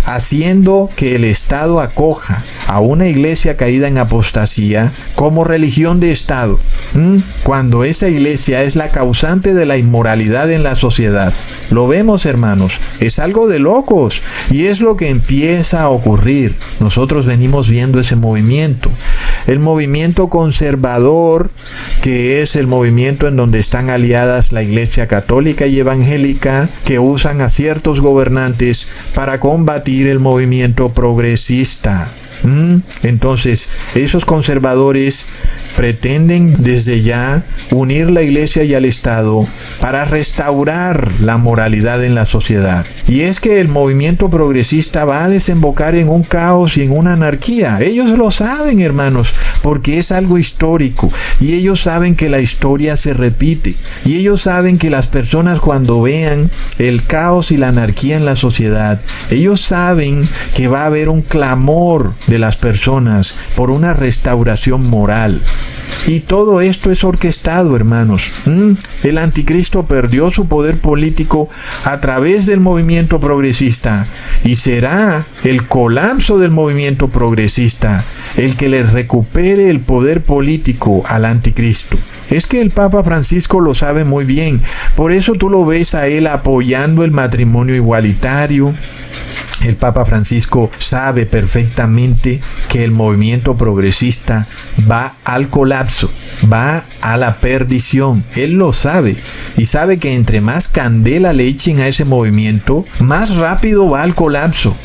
haciendo que el Estado acoja a una iglesia caída en apostasía como religión de Estado, cuando esa iglesia es la causante de la inmoralidad en la sociedad. Lo vemos, hermanos, es algo de locos y es lo que empieza a ocurrir. Nosotros venimos viendo ese movimiento. El movimiento conservador, que es el movimiento en donde están aliadas la Iglesia Católica y Evangélica, que usan a ciertos gobernantes para combatir el movimiento progresista. Entonces, esos conservadores pretenden desde ya unir la iglesia y al Estado para restaurar la moralidad en la sociedad. Y es que el movimiento progresista va a desembocar en un caos y en una anarquía. Ellos lo saben, hermanos, porque es algo histórico. Y ellos saben que la historia se repite. Y ellos saben que las personas, cuando vean el caos y la anarquía en la sociedad, ellos saben que va a haber un clamor de las personas por una restauración moral. Y todo esto es orquestado, hermanos. El anticristo perdió su poder político a través del movimiento progresista y será el colapso del movimiento progresista el que le recupere el poder político al anticristo. Es que el Papa Francisco lo sabe muy bien. Por eso tú lo ves a él apoyando el matrimonio igualitario. El Papa Francisco sabe perfectamente que el movimiento progresista va al colapso, va a la perdición. Él lo sabe y sabe que entre más candela le echen a ese movimiento, más rápido va al colapso.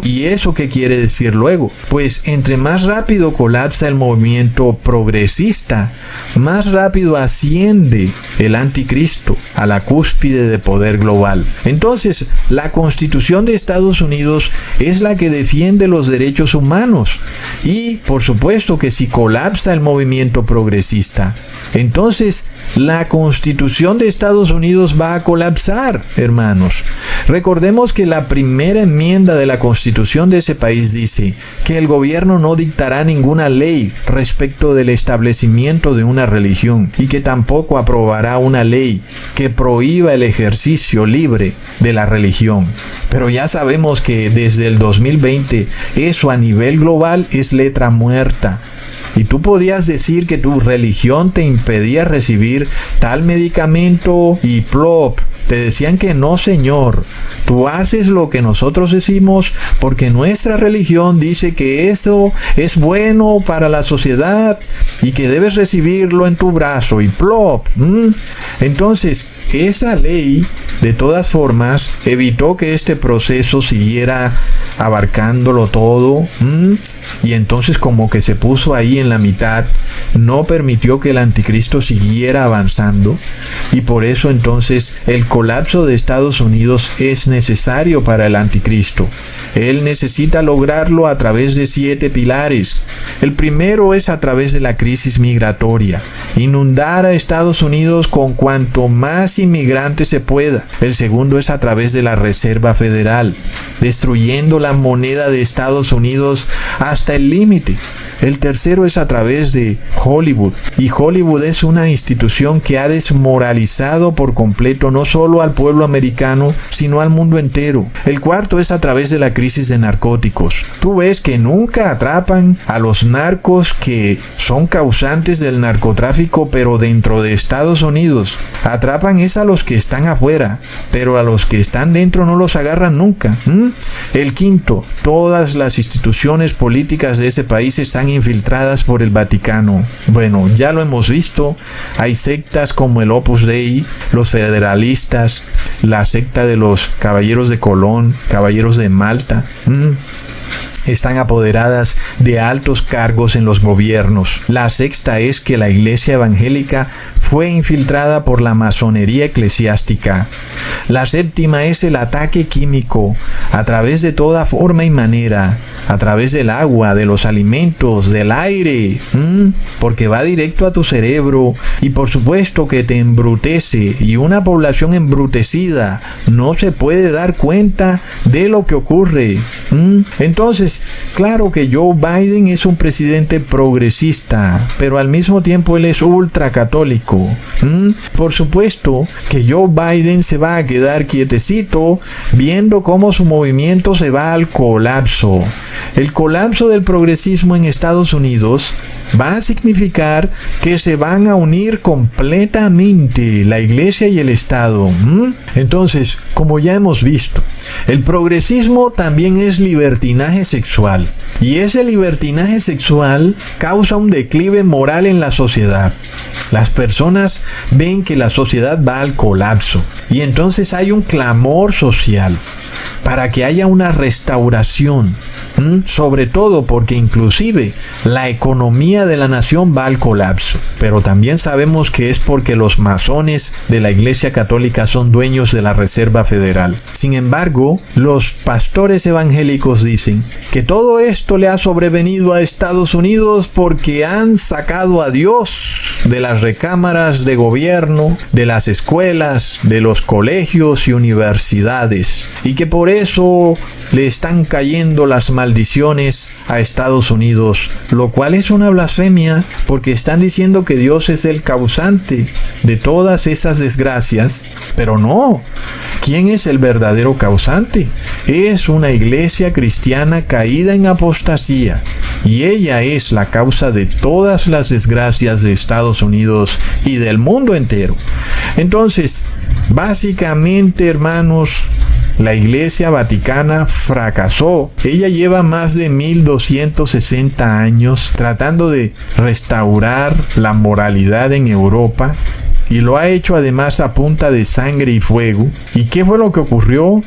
¿Y eso qué quiere decir luego? Pues entre más rápido colapsa el movimiento progresista, más rápido asciende el anticristo a la cúspide de poder global. Entonces, la Constitución de Estados Unidos es la que defiende los derechos humanos. Y, por supuesto, que si colapsa el movimiento progresista, entonces la Constitución de Estados Unidos va a colapsar, hermanos. Recordemos que la primera enmienda de la Constitución de ese país dice que el gobierno no dictará ninguna ley respecto del establecimiento de una religión y que tampoco aprobará una ley que prohíba el ejercicio libre de la religión. Pero ya sabemos que desde el 2020 eso a nivel global es letra muerta. Y tú podías decir que tu religión te impedía recibir tal medicamento y plop. Te decían que no, señor. Tú haces lo que nosotros decimos porque nuestra religión dice que eso es bueno para la sociedad y que debes recibirlo en tu brazo y plop. Entonces, esa ley, de todas formas, evitó que este proceso siguiera abarcándolo todo. Y entonces como que se puso ahí en la mitad, no permitió que el anticristo siguiera avanzando, y por eso entonces el colapso de Estados Unidos es necesario para el anticristo. Él necesita lograrlo a través de 7 pilares. El primero es a través de la crisis migratoria, inundar a Estados Unidos con cuanto más inmigrantes se pueda. El segundo es a través de la Reserva Federal, destruyendo la moneda de Estados Unidos hasta el límite. El tercero es a través de Hollywood, y Hollywood es una institución que ha desmoralizado por completo no solo al pueblo americano, sino al mundo entero. El cuarto es a través de la crisis de narcóticos. Tú ves que nunca atrapan a los narcos que son causantes del narcotráfico, pero dentro de Estados Unidos. Atrapan es a los que están afuera, pero a los que están dentro no los agarran nunca. El quinto, todas las instituciones políticas de ese país están infiltradas por el Vaticano. Bueno, ya lo hemos visto. Hay sectas como el Opus Dei, los federalistas, la secta de los Caballeros de Colón, Caballeros de Malta. Están apoderadas de altos cargos en los gobiernos. La sexta es que la iglesia evangélica fue infiltrada por la masonería eclesiástica. La séptima es el ataque químico a través de toda forma y manera, a través del agua, de los alimentos, del aire, porque va directo a tu cerebro y por supuesto que te embrutece, y una población embrutecida no se puede dar cuenta de lo que ocurre. Entonces, claro que Joe Biden es un presidente progresista, pero al mismo tiempo él es ultracatólico. Por supuesto que Joe Biden se va a quedar quietecito viendo cómo su movimiento se va al colapso. El colapso del progresismo en Estados Unidos va a significar que se van a unir completamente la iglesia y el Estado. Entonces, como ya hemos visto, el progresismo también es libertinaje sexual. Y ese libertinaje sexual causa un declive moral en la sociedad. Las personas ven que la sociedad va al colapso. Y entonces hay un clamor social para que haya una restauración. Sobre todo porque inclusive la economía de la nación va al colapso. Pero también sabemos que es porque los masones de la Iglesia Católica son dueños de la Reserva Federal. Sin embargo, los pastores evangélicos dicen que todo esto le ha sobrevenido a Estados Unidos porque han sacado a Dios de las recámaras de gobierno, de las escuelas, de los colegios y universidades, y que por eso le están cayendo las maldiciones a Estados Unidos, lo cual es una blasfemia porque están diciendo que Dios es el causante de todas esas desgracias, pero no. ¿Quién es el verdadero causante? Es una iglesia cristiana caída en apostasía, y ella es la causa de todas las desgracias de Estados Unidos y del mundo entero. Entonces, básicamente, hermanos, la Iglesia Vaticana fracasó. Ella lleva más de 1260 años tratando de restaurar la moralidad en Europa, y lo ha hecho además a punta de sangre y fuego. ¿Y qué fue lo que ocurrió?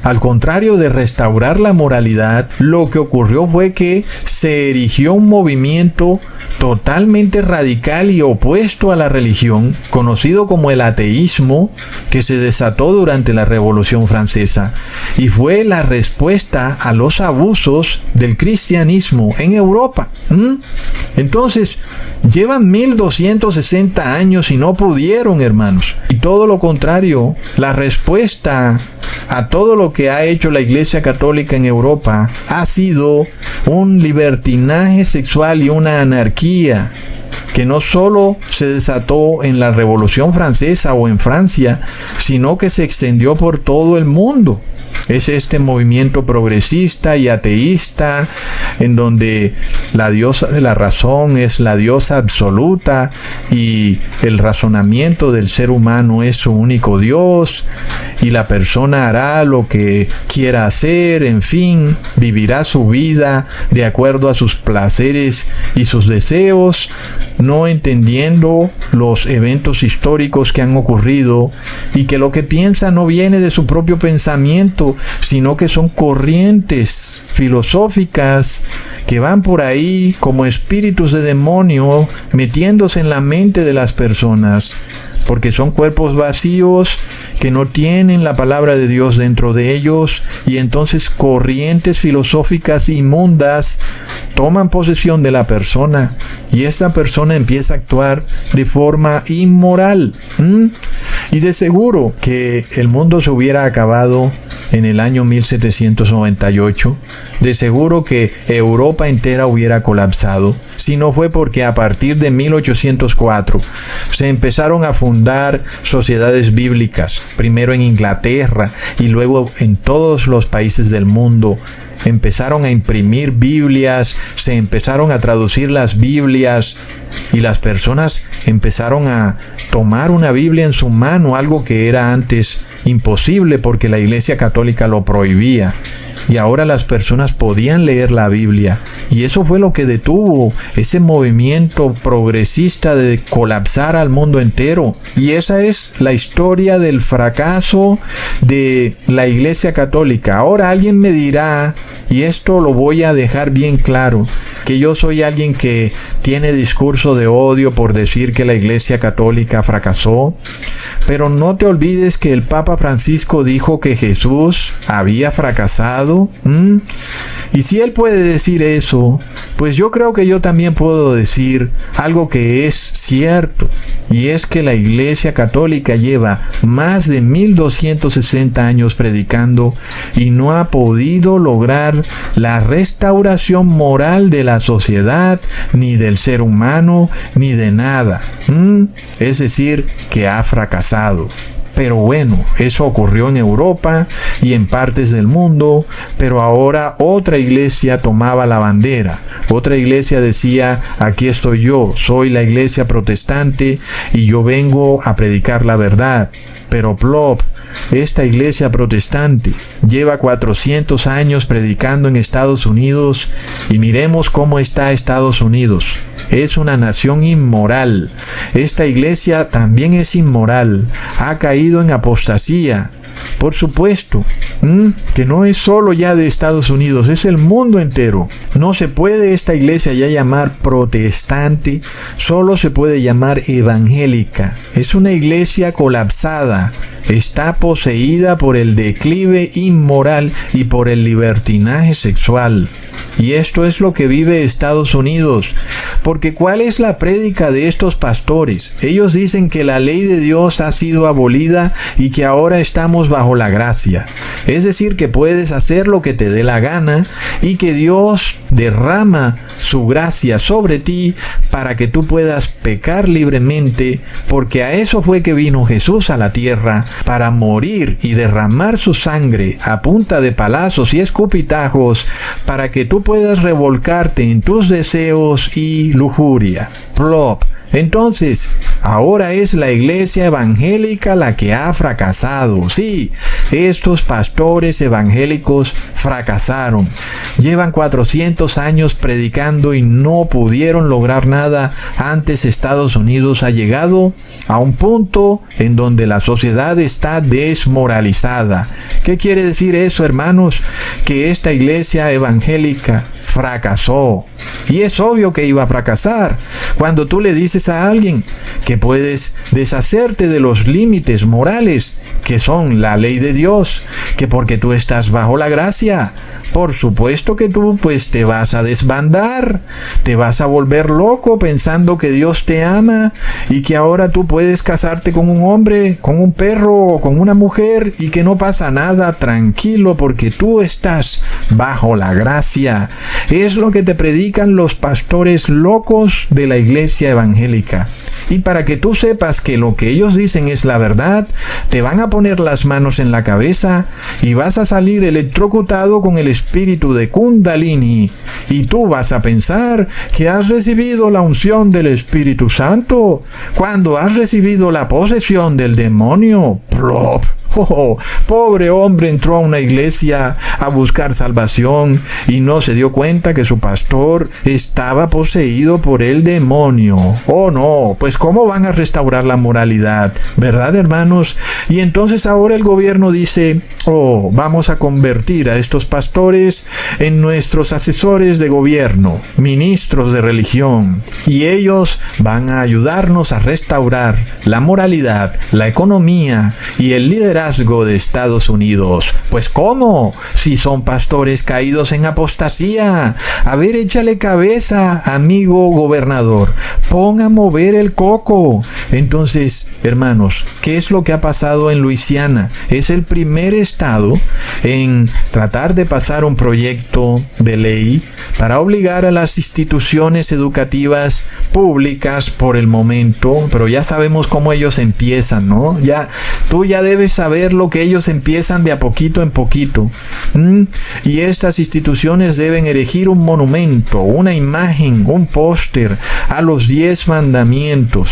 Al contrario de restaurar la moralidad, lo que ocurrió fue que se erigió un movimiento totalmente radical y opuesto a la religión, conocido como el ateísmo, que se desató durante la Revolución Francesa, y fue la respuesta a los abusos del cristianismo en Europa. Entonces, llevan 1260 años y no pudieron, hermanos. Y todo lo contrario, la respuesta a todo lo que ha hecho la Iglesia Católica en Europa ha sido un libertinaje sexual y una anarquía que no solo se desató en la Revolución Francesa o en Francia, sino que se extendió por todo el mundo. Es este movimiento progresista y ateísta, en donde la diosa de la razón es la diosa absoluta y el razonamiento del ser humano es su único Dios, y la persona hará lo que quiera hacer, en fin, vivirá su vida de acuerdo a sus placeres y sus deseos, no entendiendo los eventos históricos que han ocurrido, y que lo que piensa no viene de su propio pensamiento, sino que son corrientes filosóficas que van por ahí como espíritus de demonio metiéndose en la mente de las personas, porque son cuerpos vacíos que no tienen la palabra de Dios dentro de ellos, y entonces corrientes filosóficas inmundas toman posesión de la persona, y esta persona empieza a actuar de forma inmoral. Y de seguro que el mundo se hubiera acabado en el año 1798, de seguro que Europa entera hubiera colapsado, si no fue porque a partir de 1804 se empezaron a fundar sociedades bíblicas, primero en Inglaterra y luego en todos los países del mundo. Empezaron a imprimir Biblias, se empezaron a traducir las Biblias, y las personas empezaron a tomar una Biblia en su mano, algo que era antes imposible porque la Iglesia Católica lo prohibía. Y ahora las personas podían leer la Biblia, y eso fue lo que detuvo ese movimiento progresista de colapsar al mundo entero. Y esa es la historia del fracaso de la Iglesia Católica. Ahora alguien me dirá, y esto lo voy a dejar bien claro, que yo soy alguien que tiene discurso de odio por decir que la Iglesia Católica fracasó, pero no te olvides que el Papa Francisco dijo que Jesús había fracasado. Y si él puede decir eso, pues yo creo que yo también puedo decir algo que es cierto, y es que la Iglesia Católica lleva más de 1260 años predicando y no ha podido lograr la restauración moral de la sociedad, ni del ser humano, ni de nada. Es decir, que ha fracasado. Pero bueno, eso ocurrió en Europa y en partes del mundo, pero ahora otra iglesia tomaba la bandera. Otra iglesia decía, aquí estoy yo, soy la iglesia protestante y yo vengo a predicar la verdad. Pero plop, esta iglesia protestante lleva 400 años predicando en Estados Unidos, y miremos cómo está Estados Unidos. Es una nación inmoral. Esta iglesia también es inmoral. Ha caído en apostasía. Por supuesto, que no es solo ya de Estados Unidos, es el mundo entero. No se puede esta iglesia ya llamar protestante, solo se puede llamar evangélica. Es una iglesia colapsada. Está poseída por el declive inmoral y por el libertinaje sexual. Y esto es lo que vive Estados Unidos. Porque ¿cuál es la prédica de estos pastores? Ellos dicen que la ley de Dios ha sido abolida y que ahora estamos bajo la gracia. Es decir, que puedes hacer lo que te dé la gana y que Dios derrama su gracia sobre ti para que tú puedas pecar libremente, porque a eso fue que vino Jesús a la tierra, para morir y derramar su sangre a punta de palazos y escupitajos, para que tú puedas revolcarte en tus deseos y lujuria. Plop. Entonces, ahora es la iglesia evangélica la que ha fracasado. Sí, estos pastores evangélicos fracasaron. Llevan 400 años predicando y no pudieron lograr nada. Antes Estados Unidos ha llegado a un punto en donde la sociedad está desmoralizada. ¿Qué quiere decir eso, hermanos? Que esta iglesia evangélica fracasó. Y es obvio que iba a fracasar. Cuando tú le dices a alguien que puedes deshacerte de los límites morales que son la ley de Dios, que porque tú estás bajo la gracia, por supuesto que tú pues te vas a desbandar, te vas a volver loco pensando que Dios te ama y que ahora tú puedes casarte con un hombre, con un perro o con una mujer y que no pasa nada, tranquilo, porque tú estás bajo la gracia. Es lo que te predican los pastores locos de la iglesia evangélica. Y para que tú sepas que lo que ellos dicen es la verdad, te van a poner las manos en la cabeza y vas a salir electrocutado con el espíritu de Kundalini. Y tú vas a pensar que has recibido la unción del Espíritu Santo cuando has recibido la posesión del demonio. Plop. Oh, pobre hombre entró a una iglesia a buscar salvación y no se dio cuenta que su pastor estaba poseído por el demonio. Oh no, pues ¿cómo van a restaurar la moralidad? ¿Verdad, hermanos? Y entonces ahora el gobierno dice, oh, vamos a convertir a estos pastores en nuestros asesores de gobierno, ministros de religión, y ellos van a ayudarnos a restaurar la moralidad, la economía y el liderazgo de Estados Unidos. Pues ¿cómo? Si son pastores caídos en apostasía. A ver, échale cabeza, amigo gobernador. Pon a mover el coco. Entonces, hermanos, ¿qué es lo que ha pasado en Luisiana? Es el primer estado en tratar de pasar un proyecto de ley para obligar a las instituciones educativas públicas por el momento, pero ya sabemos cómo ellos empiezan, ¿no? Tú ya debes saber lo que ellos empiezan de a poquito en poquito. Y estas instituciones deben erigir un monumento, una imagen, un póster a los 10 mandamientos.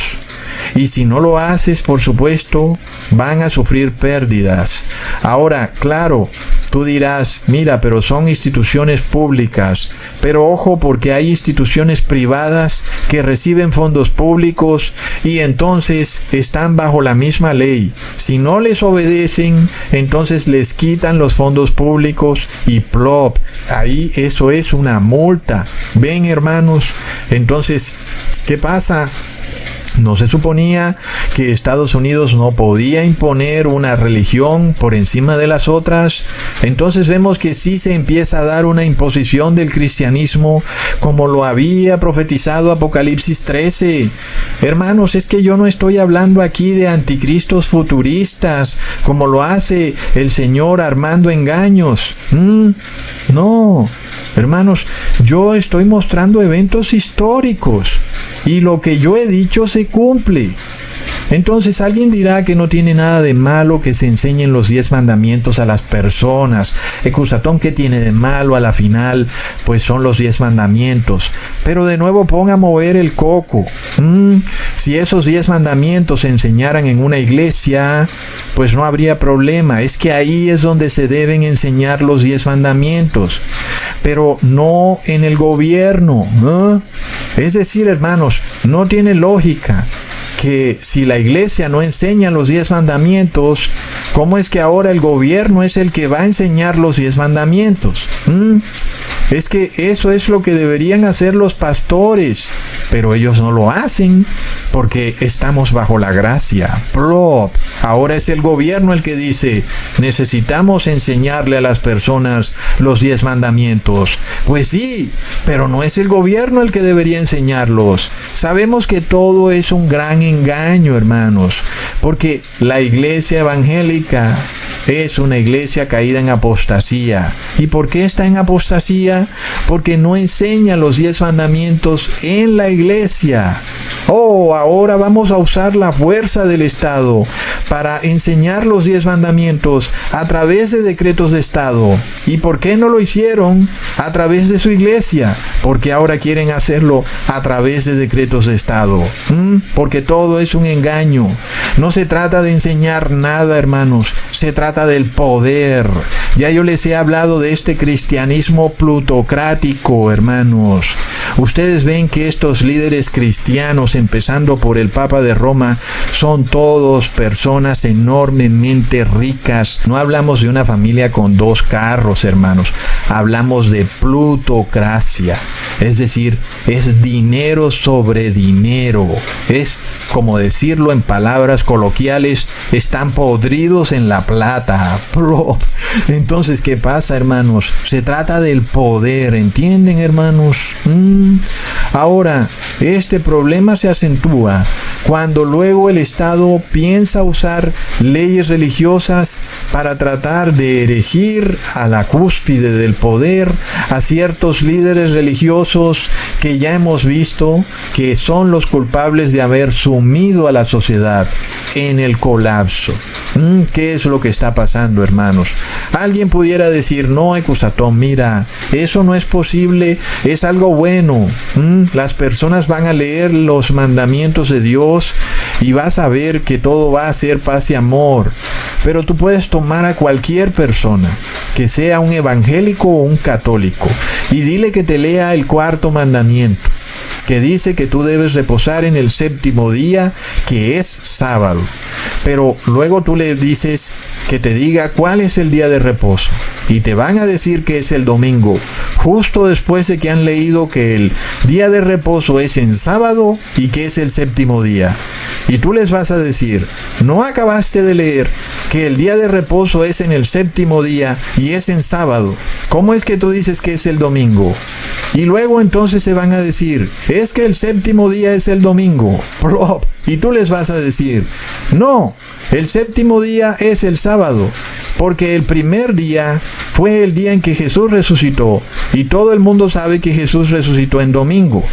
Y si no lo haces, por supuesto, van a sufrir pérdidas. Ahora, claro, tú dirás, mira, pero son instituciones públicas. Pero ojo, porque hay instituciones privadas que reciben fondos públicos y entonces están bajo la misma ley. Si no les obedecen, entonces les quitan los fondos públicos y plop, ahí eso es una multa. ¿Ven, hermanos? Entonces, ¿qué pasa? ¿No se suponía que Estados Unidos no podía imponer una religión por encima de las otras? Entonces vemos que sí se empieza a dar una imposición del cristianismo como lo había profetizado Apocalipsis 13. Hermanos, es que yo no estoy hablando aquí de anticristos futuristas como lo hace el Señor armando engaños. No. Hermanos, yo estoy mostrando eventos históricos y lo que yo he dicho se cumple. Entonces alguien dirá que no tiene nada de malo que se enseñen los 10 mandamientos a las personas. Ecusatón, ¿qué tiene de malo? A la final, pues son los 10 mandamientos. Pero de nuevo ponga a mover el coco. Si esos 10 mandamientos se enseñaran en una iglesia, pues no habría problema. Es que ahí es donde se deben enseñar los 10 mandamientos. Pero no en el gobierno, ¿no? Es decir, hermanos, no tiene lógica que si la iglesia no enseña los 10 mandamientos, ¿cómo es que ahora el gobierno es el que va a enseñar los 10 mandamientos? Es que eso es lo que deberían hacer los pastores, pero ellos no lo hacen porque estamos bajo la gracia. Plop. Ahora es el gobierno el que dice, necesitamos enseñarle a las personas los 10 mandamientos. Pues sí, pero no es el gobierno el que debería enseñarlos. Sabemos que todo es un gran engaño, hermanos, porque la iglesia evangélica es una iglesia caída en apostasía. ¿Y por qué está en apostasía? Porque no enseña los 10 mandamientos en la iglesia. Oh, ahora vamos a usar la fuerza del Estado para enseñar los 10 mandamientos a través de decretos de Estado. ¿Y por qué no lo hicieron a través de su iglesia? Porque ahora quieren hacerlo a través de decretos de Estado. Porque todo es un engaño. No se trata de enseñar nada, hermanos. Se trata del poder. Ya yo les he hablado de este cristianismo plutocrático, hermanos. Ustedes ven que estos líderes cristianos, empezando por el Papa de Roma, son todos personas enormemente ricas. No hablamos de una familia con 2 carros, hermanos. Hablamos de plutocracia. Es decir, es dinero sobre dinero. Es, como decirlo en palabras coloquiales, están podridos en la plata. Entonces, ¿qué pasa, hermanos? Se trata del poder, ¿entienden, hermanos? Ahora, este problema se acentúa cuando luego el Estado piensa usar leyes religiosas para tratar de erigir a la cúspide del poder a ciertos líderes religiosos que ya hemos visto que son los culpables de haber sumido a la sociedad en el colapso. ¿Qué es lo que está pasando, hermanos? Alguien pudiera decir, no, Ecusatón, mira, eso no es posible, es algo bueno. Las personas van a leer los mandamientos de Dios y vas a ver que todo va a ser paz y amor. Pero tú puedes tomar a cualquier persona, que sea un evangélico o un católico, y dile que te lea el 4º mandamiento, que dice que tú debes reposar en el 7º día, que es sábado. Pero luego tú le dices que te diga cuál es el día de reposo, y te van a decir que es el domingo, justo después de que han leído que el día de reposo es en sábado y que es el 7º día. Y tú les vas a decir, no acabaste de leer que el día de reposo es en el 7º día y es en sábado. ¿Cómo es que tú dices que es el domingo? Y luego entonces se van a decir, es que el 7º día es el domingo. Y tú les vas a decir, no, el 7º día es el sábado, porque el primer día fue el día en que Jesús resucitó, y todo el mundo sabe que Jesús resucitó en domingo.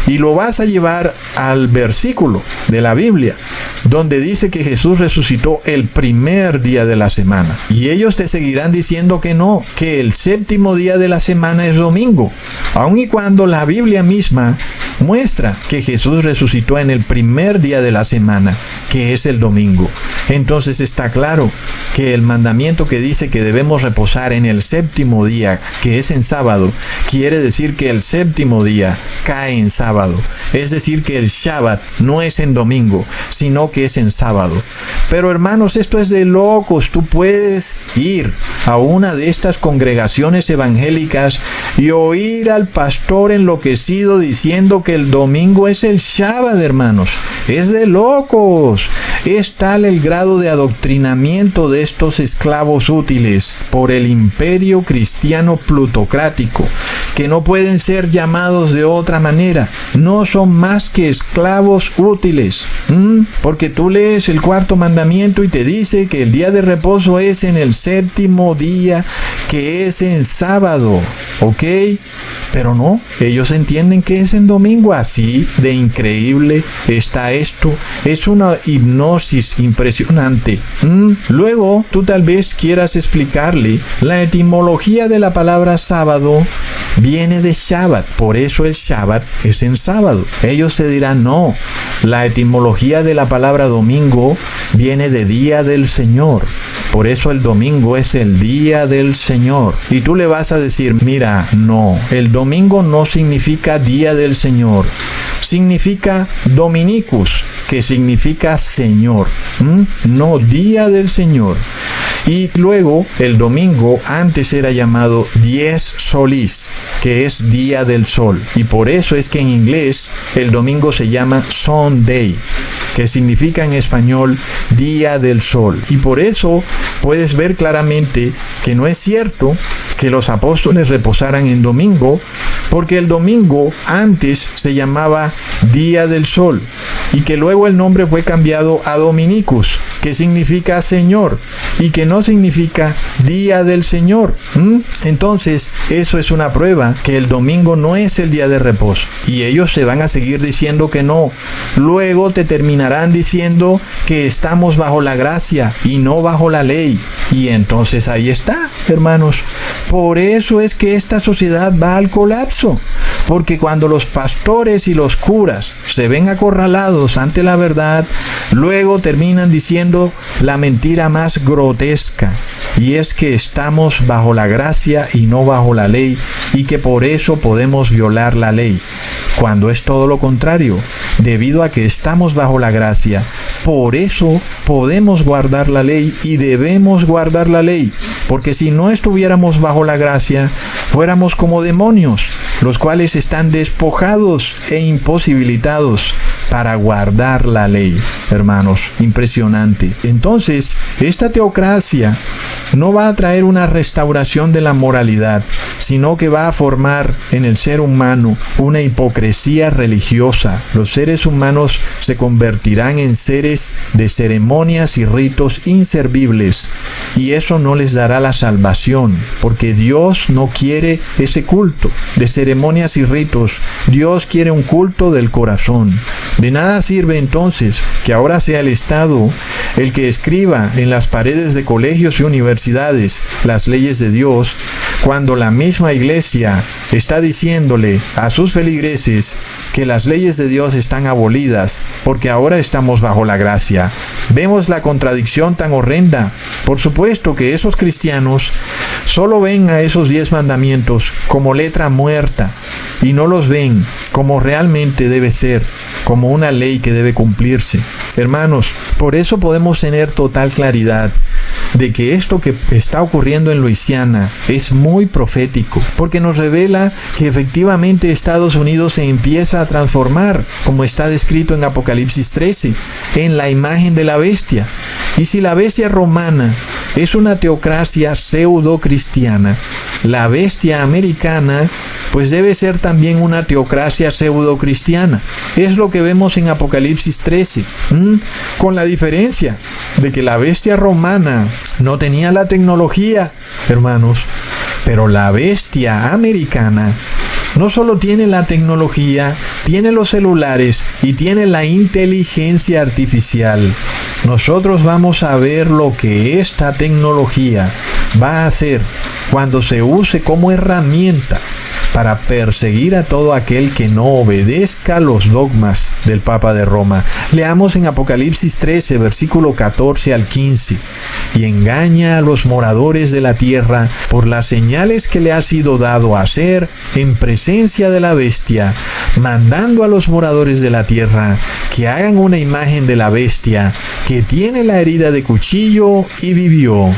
Y lo vas a llevar al versículo de la Biblia, donde dice que Jesús resucitó el primer día de la semana. Y ellos te seguirán diciendo que no, que el 7º día de la semana es domingo, aun y cuando la Biblia misma muestra que Jesús resucitó en el primer día de la semana, que es el domingo. Entonces está claro que el mandamiento que dice que debemos reposar en el 7º día, que es en sábado, quiere decir que el 7º día cae en sábado. Es decir, que el Shabbat no es en domingo, sino que es en sábado. Pero hermanos, esto es de locos. Tú puedes ir a una de estas congregaciones evangélicas y oír al pastor enloquecido diciendo que el domingo es el Shabbat, hermanos. Es de locos. Es tal el grado de adoctrinamiento de estos esclavos útiles por el imperio cristiano plutocrático, que no pueden ser llamados de otra manera. No son más que esclavos útiles. Porque tú lees el 4º mandamiento y te dice que el día de reposo es en el 7º día, que es en sábado. ¿Ok? Pero no, ellos entienden que es en domingo. Así de increíble está esto. Es una hipnosis impresionante. Luego, tú tal vez quieras explicarle la etimología de la palabra sábado. Viene de Shabbat, por eso el Shabbat es en sábado. Ellos te dirán, no, la etimología de la palabra domingo viene de día del Señor. Por eso el domingo es el día del Señor. Y tú le vas a decir, mira, no, el domingo no significa día del Señor. Significa Dominicus, que significa Señor. No, día del Señor. Y luego el domingo antes era llamado dies solis, que es día del sol. Y por eso es que en inglés el domingo se llama Sunday, que significa en español día del sol. Y por eso puedes ver claramente que no es cierto que los apóstoles reposaran en domingo, porque el domingo antes se llamaba día del sol y que luego el nombre fue cambiado a Dominicus, que significa Señor y que no significa día del Señor. Entonces eso es una prueba que el domingo no es el día de reposo, y ellos se van a seguir diciendo que no. Luego te terminarán diciendo que estamos bajo la gracia y no bajo la ley, y entonces ahí está, hermanos. Por eso es que esta sociedad va al colapso, porque cuando los pastores y los curas se ven acorralados ante la verdad, luego terminan diciendo la mentira más grotesca, y es que estamos bajo la gracia y no bajo la ley, y que por eso podemos violar la ley, cuando es todo lo contrario. Debido a que estamos bajo la gracia, por eso podemos guardar la ley y debemos guardar la ley, porque si no estuviéramos bajo la gracia, fuéramos como demonios, los cuales están despojados e imposibilitados para guardar la ley. Hermanos, impresionante. Entonces, esta teocracia no va a traer una restauración de la moralidad, sino que va a formar en el ser humano una hipocresía religiosa. Los seres humanos se convertirán en seres de ceremonias y ritos inservibles, y eso no les dará la salvación, porque Dios no quiere ese culto de ceremonias y ritos. Dios quiere un culto del corazón. De nada sirve entonces que ahora sea el Estado el que escriba en las paredes de colegios y universidades las leyes de Dios, cuando la misma iglesia está diciéndole a sus feligreses que las leyes de Dios están abolidas, porque ahora estamos bajo la gracia. Vemos la contradicción tan horrenda. Por supuesto que esos cristianos solo ven a esos 10 mandamientos como letra muerta, y no los ven como realmente debe ser, como una ley que debe cumplirse. Hermanos, por eso podemos tener total claridad de que esto que está ocurriendo en Luisiana es muy profético, porque nos revela que efectivamente Estados Unidos se empieza a transformar, como está descrito en Apocalipsis 13, en la imagen de la bestia. Y si la bestia romana es una teocracia pseudo-cristiana, la bestia americana pues debe ser también una teocracia pseudo-cristiana. Es lo que vemos en Apocalipsis 13, con la diferencia de que la bestia romana no tenía la tecnología, hermanos, pero la bestia americana no solo tiene la tecnología, tiene los celulares y tiene la inteligencia artificial. Nosotros vamos a ver lo que esta tecnología va a hacer cuando se use como herramienta para perseguir a todo aquel que no obedezca los dogmas del Papa de Roma. Leamos en Apocalipsis 13, versículo 14 al 15. Y engaña a los moradores de la tierra por las señales que le ha sido dado a hacer en presencia de la bestia, mandando a los moradores de la tierra que hagan una imagen de la bestia, que tiene la herida de cuchillo y vivió.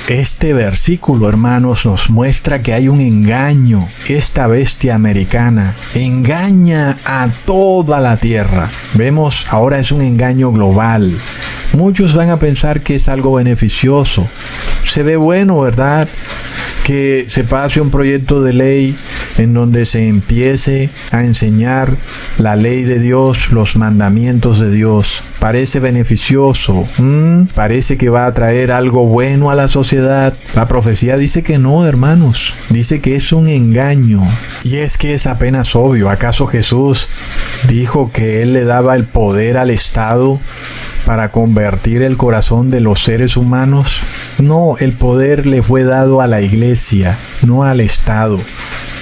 Este versículo, hermanos, nos muestra que hay un engaño. Esta bestia americana engaña a toda la tierra. Vemos, ahora es un engaño global. Muchos van a pensar que es algo beneficioso. Se ve bueno, ¿verdad?, que se pase un proyecto de ley en donde se empiece a enseñar la ley de Dios, los mandamientos de Dios. Parece beneficioso, parece que va a traer algo bueno a la sociedad. La profecía dice que no, hermanos, dice que es un engaño. Y es que es apenas obvio. ¿Acaso Jesús dijo que Él le daba el poder al Estado para convertir el corazón de los seres humanos? No, el poder le fue dado a la iglesia, no al Estado.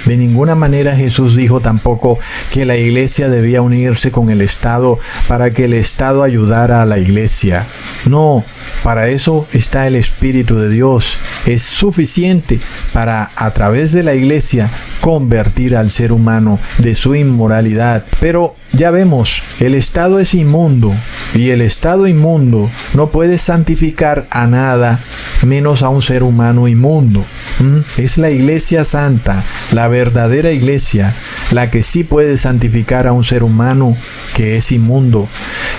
De ninguna manera Jesús dijo tampoco que la iglesia debía unirse con el Estado para que el Estado ayudara a la iglesia. No, para eso está el Espíritu de Dios. Es suficiente para, a través de la iglesia, convertir al ser humano de su inmoralidad. Pero ya vemos, el Estado es inmundo y el Estado inmundo no puede santificar a nada menos a un ser humano inmundo. Es la Iglesia Santa, la verdadera Iglesia, la que sí puede santificar a un ser humano que es inmundo.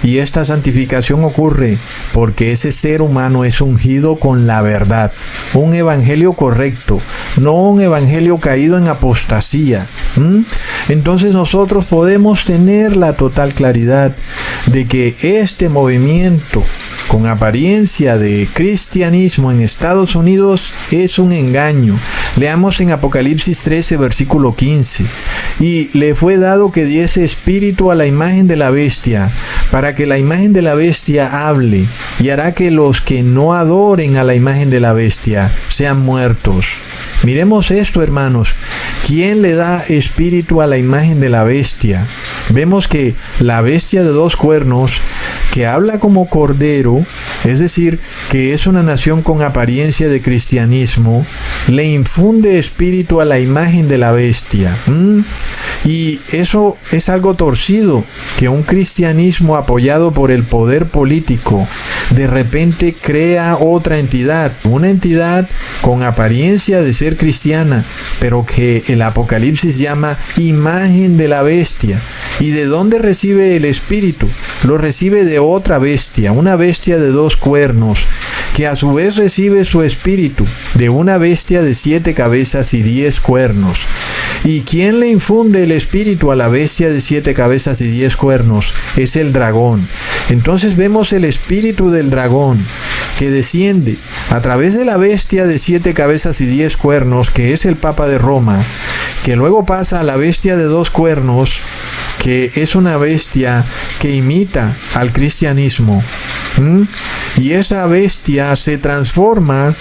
Y esta santificación ocurre porque ese ser humano es ungido con la verdad, un evangelio correcto, no un evangelio caído en apostasía. Entonces nosotros podemos tener la total claridad de que este movimiento con apariencia de cristianismo en Estados Unidos es un engaño. Leamos en Apocalipsis 13, versículo 15. Y le fue dado que diese espíritu a la imagen de la bestia, para que la imagen de la bestia hable, y hará que los que no adoren a la imagen de la bestia sean muertos. Miremos esto, hermanos. ¿Quién le da espíritu a la imagen de la bestia? Vemos que la bestia de 2 cuernos, que habla como cordero, es decir, que es una nación con apariencia de cristianismo, le infunde espíritu a la imagen de la bestia. Y eso es algo torcido, que un cristianismo apoyado por el poder político de repente crea otra entidad, una entidad con apariencia de ser cristiana, pero que el Apocalipsis llama imagen de la bestia. ¿Y de dónde recibe el espíritu? Lo recibe de otra bestia, una bestia de 2 cuernos, que a su vez recibe su espíritu de una bestia de 7 cabezas y 10 cuernos. ¿Y quién le infunde el espíritu a la bestia de 7 cabezas y 10 cuernos? Es el dragón. Entonces vemos el espíritu del dragón que desciende a través de la bestia de 7 cabezas y 10 cuernos, que es el Papa de Roma, que luego pasa a la bestia de 2 cuernos, que es una bestia que imita al cristianismo. Y esa bestia se transforma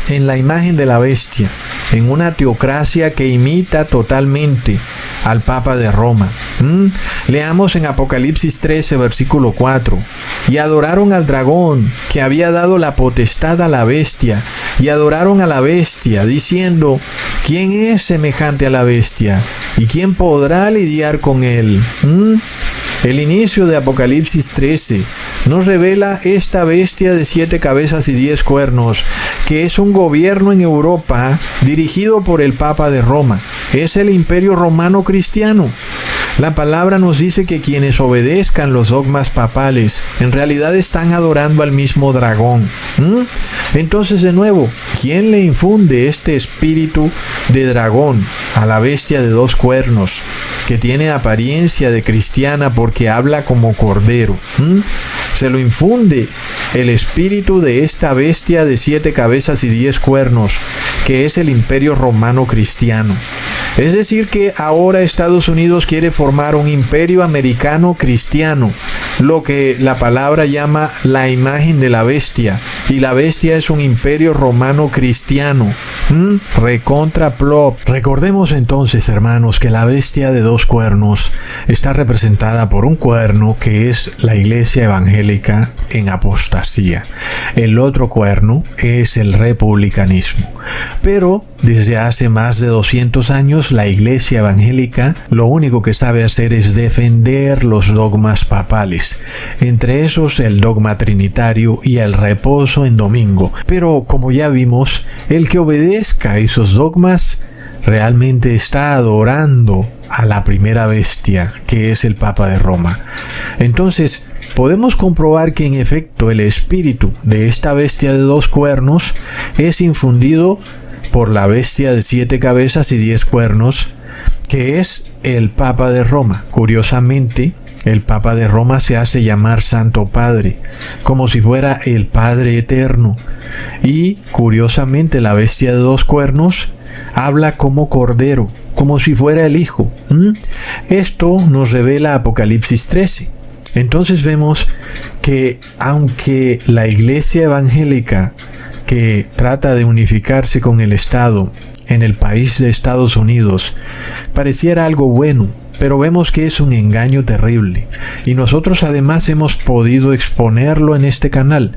en la imagen de la bestia, en una teocracia que imita totalmente al Papa de Roma. Leamos en Apocalipsis 13, versículo 4. Y adoraron al dragón, que había dado la potestad a la bestia, y adoraron a la bestia, diciendo: ¿quién es semejante a la bestia? ¿Y quién podrá lidiar con él? El inicio de Apocalipsis 13 nos revela esta bestia de 7 cabezas y 10 cuernos, que es un gobierno en Europa dirigido por el Papa de Roma. Es el Imperio Romano Cristiano. La palabra nos dice que quienes obedezcan los dogmas papales en realidad están adorando al mismo dragón. Entonces, de nuevo, ¿quién le infunde este espíritu de dragón a la bestia de 2 cuernos, que tiene apariencia de cristiana porque habla como cordero? Se lo infunde el espíritu de esta bestia de 7 cabezas y 10 cuernos, que es el Imperio Romano Cristiano. Es decir, que ahora Estados Unidos quiere formar un imperio americano cristiano, lo que la palabra llama la imagen de la bestia, y la bestia es un imperio romano cristiano. Recontra plop. Recordemos entonces, hermanos, que la bestia de 2 cuernos está representada por un cuerno, que es la iglesia evangélica en apostasía. El otro cuerno es el republicanismo. Pero desde hace más de 200 años la iglesia evangélica lo único que sabe hacer es defender los dogmas papales, entre esos el dogma trinitario y el reposo en domingo. Pero como ya vimos, el que obedezca a esos dogmas realmente está adorando a la primera bestia, que es el Papa de Roma. Entonces, podemos comprobar que en efecto el espíritu de esta bestia de 2 cuernos es infundido por la bestia de 7 cabezas y 10 cuernos, que es el Papa de Roma. Curiosamente, el Papa de Roma se hace llamar Santo Padre, como si fuera el Padre Eterno. Y curiosamente la bestia de 2 cuernos habla como cordero, como si fuera el Hijo. Esto nos revela Apocalipsis 13. Entonces vemos que aunque la iglesia evangélica, que trata de unificarse con el Estado en el país de Estados Unidos, pareciera algo bueno, pero vemos que es un engaño terrible. Y nosotros además hemos podido exponerlo en este canal.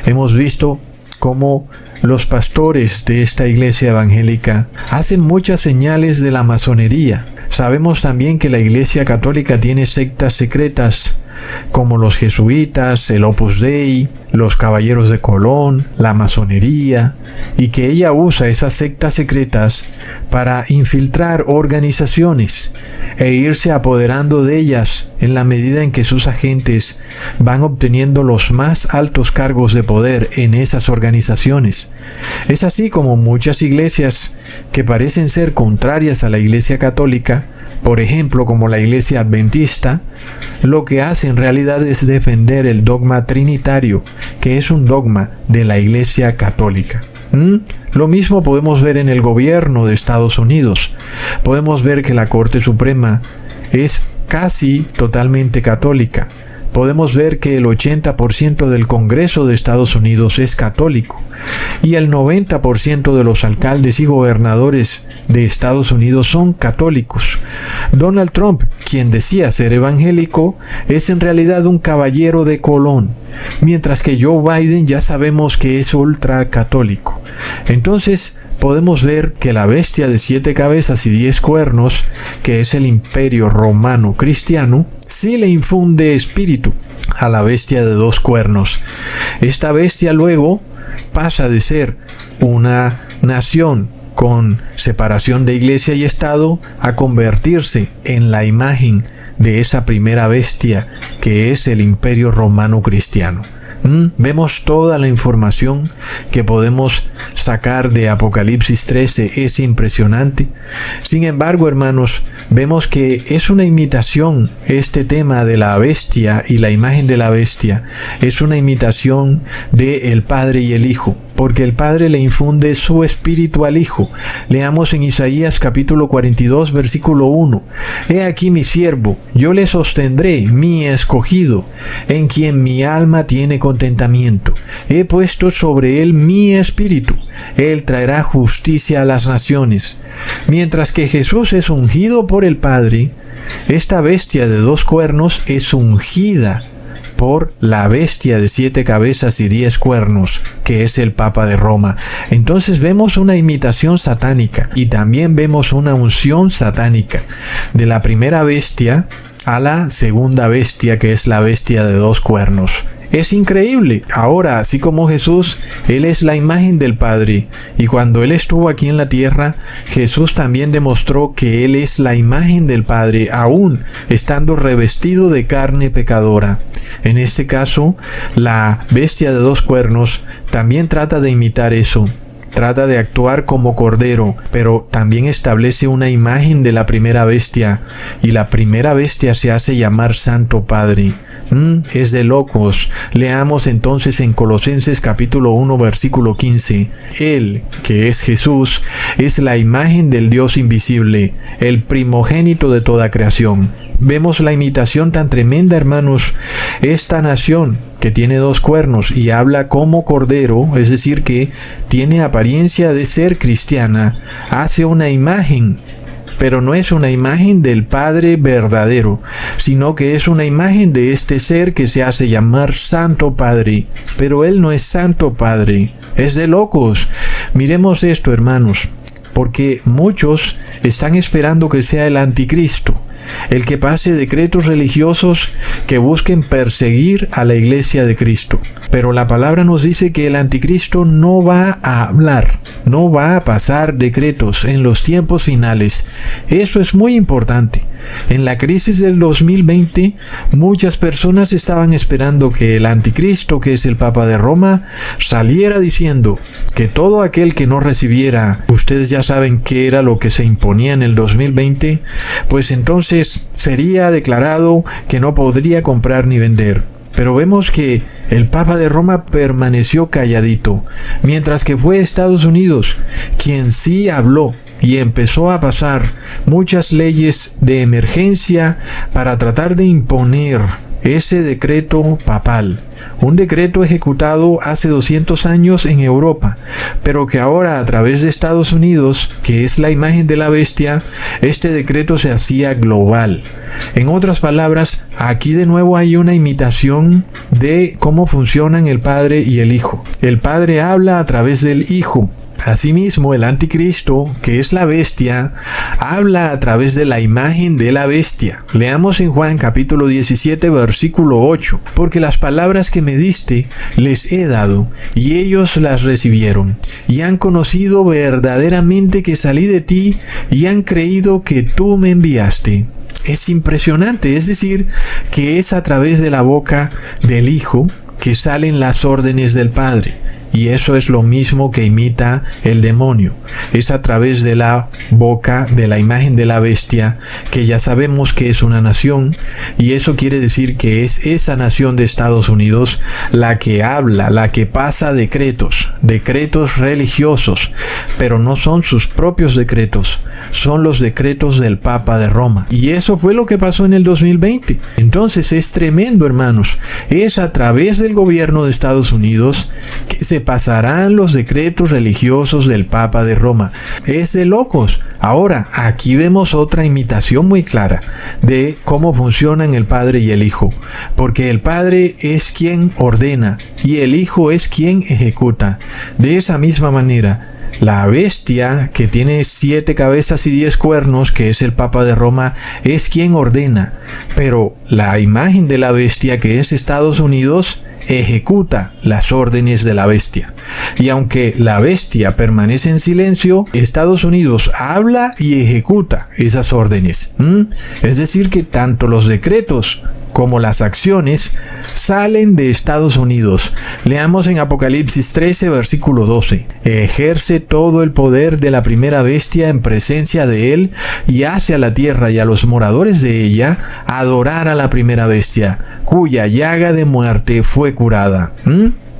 Hemos visto cómo los pastores de esta iglesia evangélica hacen muchas señales de la masonería. Sabemos también que la Iglesia Católica tiene sectas secretas, como los jesuitas, el Opus Dei, los Caballeros de Colón, la masonería, y que ella usa esas sectas secretas para infiltrar organizaciones e irse apoderando de ellas en la medida en que sus agentes van obteniendo los más altos cargos de poder en esas organizaciones. Es así como muchas iglesias que parecen ser contrarias a la Iglesia Católica, por ejemplo como la Iglesia Adventista, lo que hace en realidad es defender el dogma trinitario, que es un dogma de la Iglesia Católica. Lo mismo podemos ver en el gobierno de Estados Unidos. Podemos ver que la Corte Suprema es casi totalmente católica. Podemos ver que el 80% del Congreso de Estados Unidos es católico y el 90% de los alcaldes y gobernadores de Estados Unidos son católicos. Donald Trump, quien decía ser evangélico, es en realidad un caballero de Colón, mientras que Joe Biden ya sabemos que es ultracatólico. Entonces, podemos ver que la bestia de 7 cabezas y 10 cuernos, que es el imperio romano cristiano, sí le infunde espíritu a la bestia de 2 cuernos. Esta bestia luego pasa de ser una nación con separación de iglesia y Estado a convertirse en la imagen de esa primera bestia que es el imperio romano cristiano. Vemos toda la información que podemos sacar de Apocalipsis 13, es impresionante. Sin embargo, hermanos, vemos que es una imitación, este tema de la bestia y la imagen de la bestia, es una imitación de el Padre y el Hijo, porque el Padre le infunde su espíritu al Hijo. Leamos en Isaías capítulo 42, versículo 1. He aquí mi siervo, yo le sostendré, mi escogido, en quien mi alma tiene contentamiento. He puesto sobre él mi espíritu. Él traerá justicia a las naciones. Mientras que Jesús es ungido por el Padre, esta bestia de 2 cuernos es ungida por la bestia de 7 cabezas y 10 cuernos, que es el Papa de Roma. Entonces vemos una imitación satánica y también vemos una unción satánica de la primera bestia a la segunda bestia, que es la bestia de 2 cuernos. Es increíble. Ahora, así como Jesús, Él es la imagen del Padre. Y cuando Él estuvo aquí en la tierra, Jesús también demostró que Él es la imagen del Padre, aún estando revestido de carne pecadora. En este caso, la bestia de 2 cuernos también trata de imitar eso. Trata de actuar como cordero, pero también establece una imagen de la primera bestia, y la primera bestia se hace llamar Santo Padre. Es de locos. Leamos entonces en Colosenses capítulo 1 versículo 15. Él, que es Jesús, es la imagen del Dios invisible, el primogénito de toda creación. Vemos la imitación tan tremenda, hermanos. Esta nación que tiene 2 cuernos y habla como cordero, es decir, que tiene apariencia de ser cristiana, hace una imagen, pero no es una imagen del Padre verdadero, sino que es una imagen de este ser que se hace llamar Santo Padre. Pero Él no es Santo Padre. Es de locos. Miremos esto, hermanos, porque muchos están esperando que sea el anticristo, el que pase decretos religiosos que busquen perseguir a la iglesia de Cristo. Pero la palabra nos dice que el anticristo no va a hablar, no va a pasar decretos en los tiempos finales. Eso es muy importante. En la crisis del 2020, muchas personas estaban esperando que el anticristo, que es el Papa de Roma, saliera diciendo que todo aquel que no recibiera, ustedes ya saben qué era lo que se imponía en el 2020, pues entonces sería declarado que no podría comprar ni vender. Pero vemos que el Papa de Roma permaneció calladito, mientras que fue Estados Unidos quien sí habló y empezó a pasar muchas leyes de emergencia para tratar de imponer ese decreto papal. Un decreto ejecutado hace 200 años en Europa, pero que ahora a través de Estados Unidos, que es la imagen de la bestia, este decreto se hacía global. En otras palabras, aquí de nuevo hay una imitación de cómo funcionan el Padre y el Hijo. El Padre habla a través del Hijo, Asimismo, el anticristo, que es la bestia, habla a través de la imagen de la bestia. Leamos en Juan capítulo 17, versículo 8. Porque las palabras que me diste les he dado, y ellos las recibieron, y han conocido verdaderamente que salí de ti, y han creído que tú me enviaste. Es impresionante, es decir, que es a través de la boca del Hijo que salen las órdenes del Padre. Y eso es lo mismo que imita el demonio. Es a través de la boca de la imagen de la bestia, que ya sabemos que es una nación, y eso quiere decir que es esa nación de Estados Unidos la que habla, la que pasa decretos religiosos, pero no son sus propios decretos, son los decretos del Papa de Roma. Y eso fue lo que pasó en el 2020. Entonces es tremendo, hermanos. Es a través del gobierno de Estados Unidos que se pasarán los decretos religiosos del Papa de Roma. Es de locos. Ahora, aquí vemos otra imitación muy clara de cómo funcionan el Padre y el Hijo. Porque el Padre es quien ordena y el Hijo es quien ejecuta. De esa misma manera, la bestia, que tiene 7 cabezas y 10 cuernos, que es el Papa de Roma, es quien ordena. Pero la imagen de la bestia, que es Estados Unidos, ejecuta las órdenes de la bestia. Y aunque la bestia permanece en silencio, Estados Unidos habla y ejecuta esas órdenes. Es decir, que tanto los decretos como las acciones salen de Estados Unidos. Leamos en Apocalipsis 13, versículo 12. Ejerce todo el poder de la primera bestia en presencia de él, y hace a la tierra y a los moradores de ella adorar a la primera bestia, cuya llaga de muerte fue curada.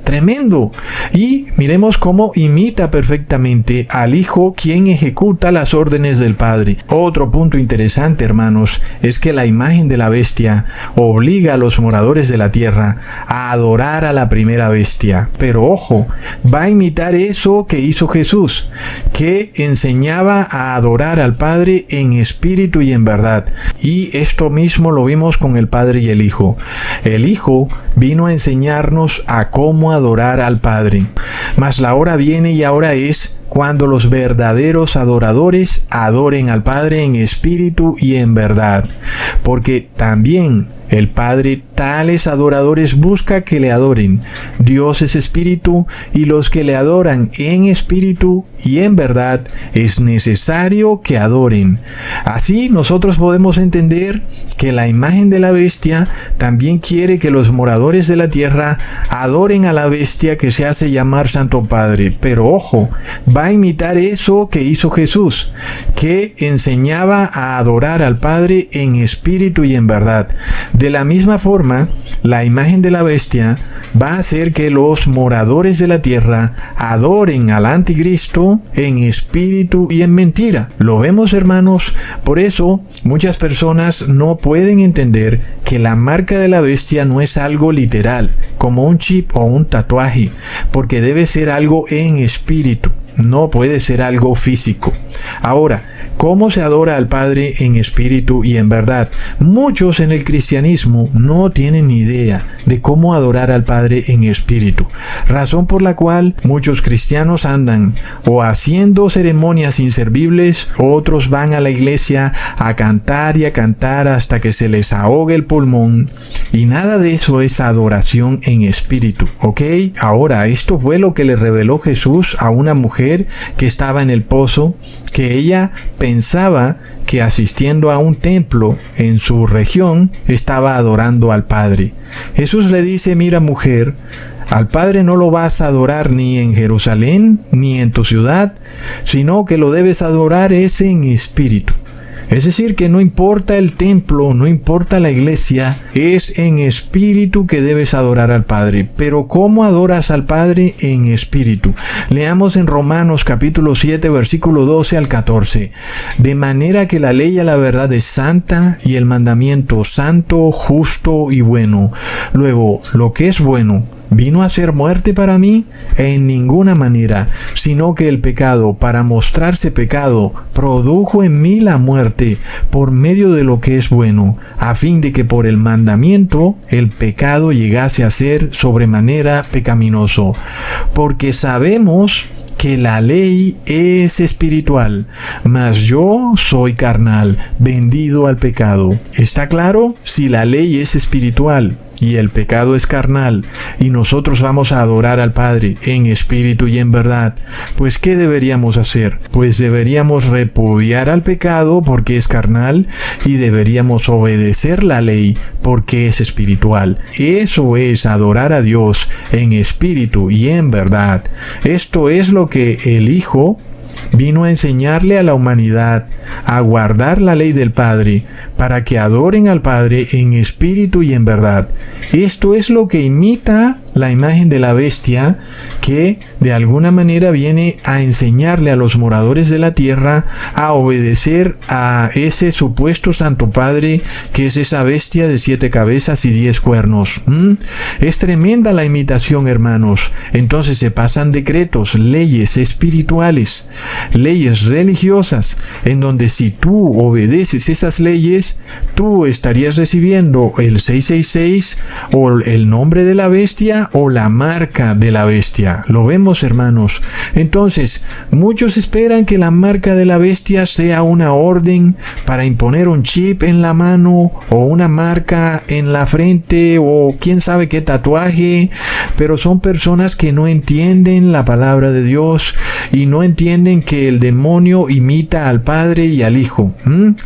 Tremendo. Y miremos cómo imita perfectamente al Hijo, quien ejecuta las órdenes del Padre. Otro punto interesante, hermanos, es que la imagen de la bestia obliga a los moradores de la tierra a adorar a la primera bestia. Pero ojo, va a imitar eso que hizo Jesús, que enseñaba a adorar al Padre en espíritu y en verdad. Y esto mismo lo vimos con el Padre y el Hijo. El Hijo vino a enseñarnos a cómo adorar al Padre. Mas la hora viene y ahora es cuando los verdaderos adoradores adoren al Padre en espíritu y en verdad. Porque también el Padre tales adoradores busca que le adoren. Dios es espíritu, y los que le adoran en espíritu y en verdad es necesario que adoren. Así nosotros podemos entender que la imagen de la bestia también quiere que los moradores de la tierra adoren a la bestia que se hace llamar Santo Padre. Pero ojo, va a imitar eso que hizo Jesús, que enseñaba a adorar al Padre en espíritu y en verdad. De la misma forma, la imagen de la bestia va a hacer que los moradores de la tierra adoren al anticristo en espíritu y en mentira. ¿Lo vemos, hermanos? Por eso muchas personas no pueden entender que la marca de la bestia no es algo literal, como un chip o un tatuaje, porque debe ser algo en espíritu. No puede ser algo físico. Ahora, ¿cómo se adora al Padre en espíritu y en verdad? Muchos en el cristianismo no tienen ni idea de cómo adorar al Padre en espíritu. Razón por la cual muchos cristianos andan o haciendo ceremonias inservibles, otros van a la iglesia a cantar y a cantar hasta que se les ahogue el pulmón, y nada de eso es adoración en espíritu, ¿ok? Ahora, esto fue lo que le reveló Jesús a una mujer que estaba en el pozo, que ella pensaba que asistiendo a un templo en su región estaba adorando al Padre. Jesús le dice: mira, mujer, al Padre no lo vas a adorar ni en Jerusalén ni en tu ciudad, sino que lo debes adorar es en espíritu. Es decir, que no importa el templo, no importa la iglesia, es en espíritu que debes adorar al Padre. Pero ¿cómo adoras al Padre en espíritu? Leamos en Romanos capítulo 7, versículo 12 al 14. De manera que la ley a la verdad es santa, y el mandamiento santo, justo y bueno. Luego, lo que es bueno, ¿vino a ser muerte para mí? En ninguna manera, sino que el pecado, para mostrarse pecado, produjo en mí la muerte por medio de lo que es bueno, a fin de que por el mandamiento el pecado llegase a ser sobremanera pecaminoso. Porque sabemos que la ley es espiritual, mas yo soy carnal, vendido al pecado. ¿Está claro? Si la ley es espiritual y el pecado es carnal, y nosotros vamos a adorar al Padre en espíritu y en verdad, pues ¿qué deberíamos hacer? Pues deberíamos repudiar al pecado porque es carnal, y deberíamos obedecer la ley porque es espiritual. Eso es adorar a Dios en espíritu y en verdad. Esto es lo que el Hijo vino a enseñarle a la humanidad, a guardar la ley del Padre, para que adoren al Padre en espíritu y en verdad. Esto es lo que imita la imagen de la bestia, que de alguna manera viene a enseñarle a los moradores de la tierra a obedecer a ese supuesto Santo Padre, que es esa bestia de 7 cabezas y 10 cuernos. Es tremenda la imitación, hermanos. Entonces se pasan decretos, leyes espirituales, leyes religiosas, en donde si tú obedeces esas leyes, tú estarías recibiendo el 666 o el nombre de la bestia o la marca de la bestia. Lo vemos, hermanos. Entonces, muchos esperan que la marca de la bestia sea una orden para imponer un chip en la mano o una marca en la frente o quién sabe qué tatuaje, pero son personas que no entienden la palabra de Dios y no entienden que el demonio imita al Padre y al Hijo.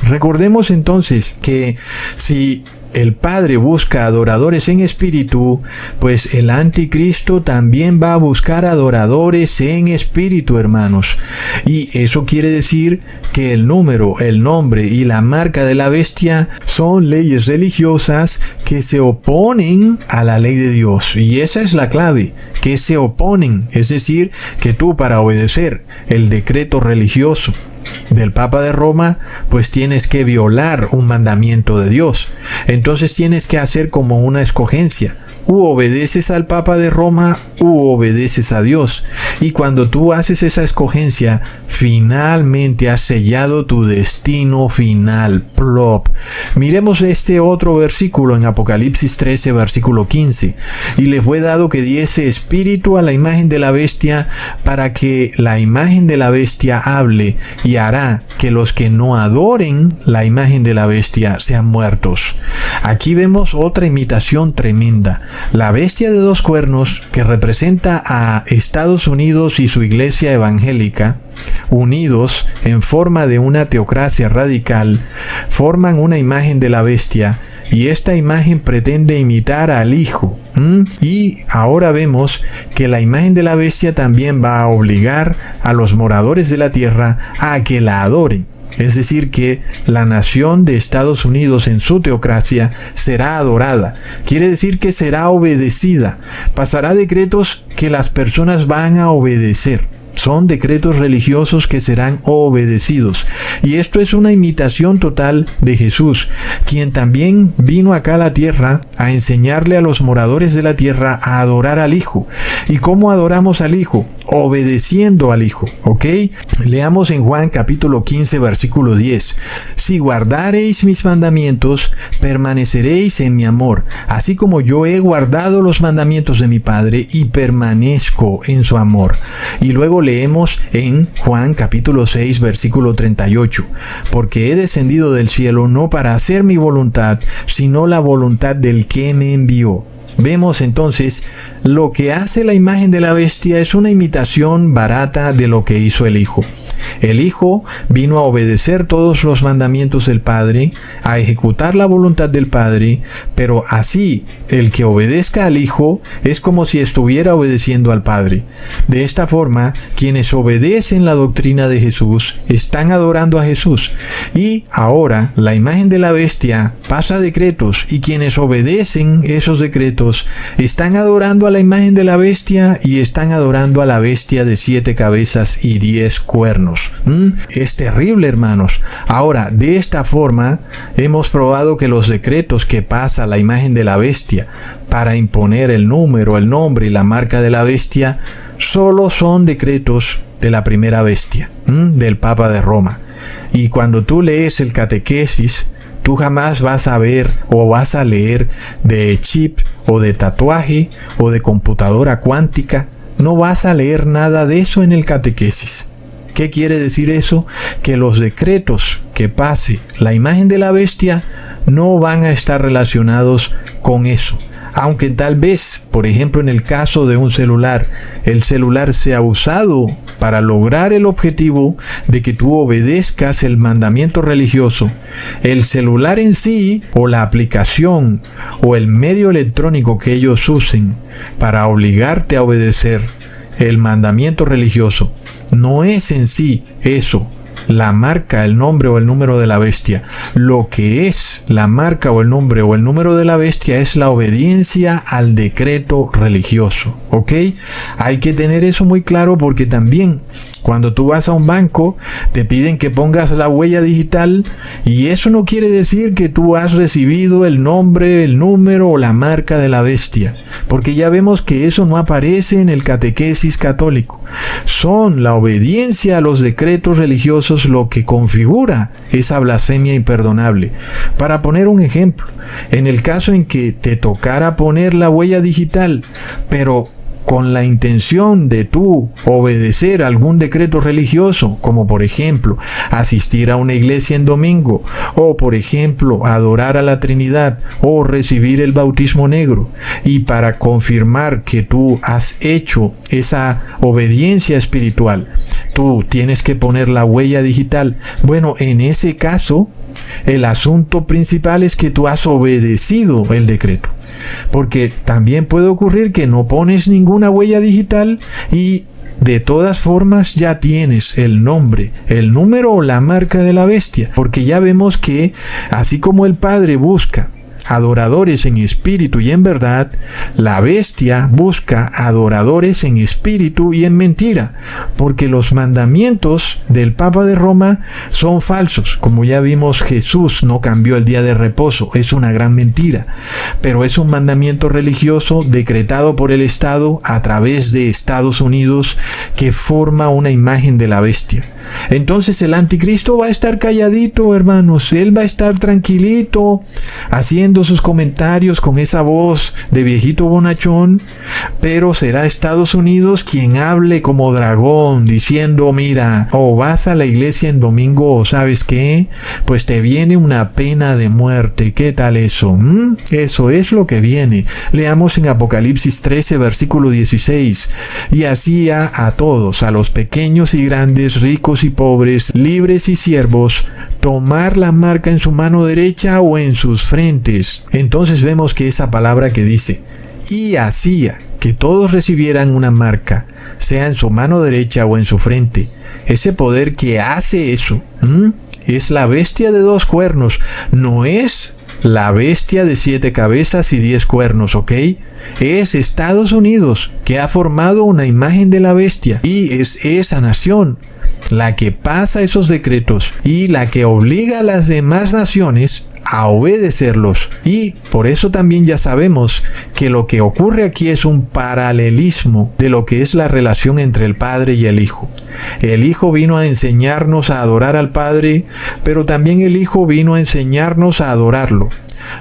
Recordemos entonces que si el Padre busca adoradores en espíritu, pues el anticristo también va a buscar adoradores en espíritu, hermanos. Y eso quiere decir que el número, el nombre y la marca de la bestia son leyes religiosas que se oponen a la ley de Dios. Y esa es la clave, que se oponen. Es decir, que tú, para obedecer el decreto religioso del Papa de Roma, pues tienes que violar un mandamiento de Dios. Entonces tienes que hacer como una escogencia. U obedeces al Papa de Roma u obedeces a Dios. Y cuando tú haces esa escogencia, finalmente has sellado tu destino final. Plop. Miremos este otro versículo en Apocalipsis 13, versículo 15. Y le fue dado que diese espíritu a la imagen de la bestia, para que la imagen de la bestia hable, y hará que los que no adoren la imagen de la bestia sean muertos. Aquí vemos otra imitación tremenda. La bestia de 2 cuernos, que representa a Estados Unidos y su iglesia evangélica, unidos en forma de una teocracia radical, forman una imagen de la bestia, y esta imagen pretende imitar al Hijo. Y ahora vemos que la imagen de la bestia también va a obligar a los moradores de la tierra a que la adoren. Es decir, que la nación de Estados Unidos en su teocracia será adorada. Quiere decir que será obedecida. Pasará decretos que las personas van a obedecer. Son decretos religiosos que serán obedecidos. Y esto es una imitación total de Jesús, quien también vino acá a la tierra a enseñarle a los moradores de la tierra a adorar al Hijo. ¿Y cómo adoramos al Hijo? Obedeciendo al Hijo, ¿ok? Leamos en Juan capítulo 15, versículo 10. Si guardareis mis mandamientos, permaneceréis en mi amor, así como yo he guardado los mandamientos de mi Padre y permanezco en su amor. Y luego leemos en Juan capítulo 6, versículo 38. Porque he descendido del cielo no para hacer mi voluntad, sino la voluntad del que me envió. Vemos entonces, lo que hace la imagen de la bestia es una imitación barata de lo que hizo el Hijo. El Hijo vino a obedecer todos los mandamientos del Padre, a ejecutar la voluntad del Padre, pero así el que obedezca al Hijo es como si estuviera obedeciendo al Padre. De esta forma, quienes obedecen la doctrina de Jesús están adorando a Jesús. Y ahora la imagen de la bestia pasa decretos, y quienes obedecen esos decretos están adorando a la imagen de la bestia y están adorando a la bestia de 7 cabezas y 10 cuernos. Es terrible, hermanos. Ahora, de esta forma hemos probado que los decretos que pasa la imagen de la bestia para imponer el número, el nombre y la marca de la bestia, solo son decretos de la primera bestia, del Papa de Roma. Y cuando tú lees el catequesis, tú jamás vas a ver o vas a leer de chip o de tatuaje o de computadora cuántica. No vas a leer nada de eso en el catequesis. ¿Qué quiere decir eso? Que los decretos que pase la imagen de la bestia no van a estar relacionados con eso. Aunque tal vez, por ejemplo, en el caso de un celular, el celular sea usado para lograr el objetivo de que tú obedezcas el mandamiento religioso, el celular en sí, o la aplicación, o el medio electrónico que ellos usen para obligarte a obedecer el mandamiento religioso, no es en sí eso la marca, el nombre o el número de la bestia. Lo que es la marca o el nombre o el número de la bestia es la obediencia al decreto religioso, ¿ok? Hay que tener eso muy claro, porque también cuando tú vas a un banco te piden que pongas la huella digital, y eso no quiere decir que tú has recibido el nombre, el número o la marca de la bestia, porque ya vemos que eso no aparece en el catequesis católico. Son la obediencia a los decretos religiosos lo que configura esa blasfemia imperdonable. Para poner un ejemplo, en el caso en que te tocara poner la huella digital, pero con la intención de tú obedecer algún decreto religioso, como por ejemplo asistir a una iglesia en domingo, o por ejemplo adorar a la Trinidad, o recibir el bautismo negro, y para confirmar que tú has hecho esa obediencia espiritual, tú tienes que poner la huella digital. Bueno, en ese caso, el asunto principal es que tú has obedecido el decreto. Porque también puede ocurrir que no pones ninguna huella digital y de todas formas ya tienes el nombre, el número o la marca de la bestia. Porque ya vemos que así como el Padre busca adoradores en espíritu y en verdad, la bestia busca adoradores en espíritu y en mentira, porque los mandamientos del Papa de Roma son falsos. Como ya vimos, Jesús no cambió el día de reposo, es una gran mentira, pero es un mandamiento religioso decretado por el Estado a través de Estados Unidos, que forma una imagen de la bestia. Entonces el anticristo va a estar calladito, hermanos. Él va a estar tranquilito, haciendo sus comentarios con esa voz de viejito bonachón, pero será Estados Unidos quien hable como dragón, diciendo: mira, o vas a la iglesia en domingo, o ¿sabes qué? Pues te viene una pena de muerte. ¿Qué tal eso? Eso es lo que viene. Leamos en Apocalipsis 13, versículo 16. Y hacía a todos, a los pequeños y grandes, ricos y pobres, libres y siervos, tomar la marca en su mano derecha o en sus frentes. Entonces vemos que esa palabra que dice, y hacía que todos recibieran una marca, sea en su mano derecha o en su frente, ese poder que hace eso, es la bestia de 2 cuernos, no es la bestia de 7 cabezas y 10 cuernos, ¿ok? Es Estados Unidos, que ha formado una imagen de la bestia, y es esa nación la que pasa esos decretos y la que obliga a las demás naciones a obedecerlos. Y por eso también ya sabemos que lo que ocurre aquí es un paralelismo de lo que es la relación entre el Padre y el Hijo. El Hijo vino a enseñarnos a adorar al Padre, pero también el Hijo vino a enseñarnos a adorarlo.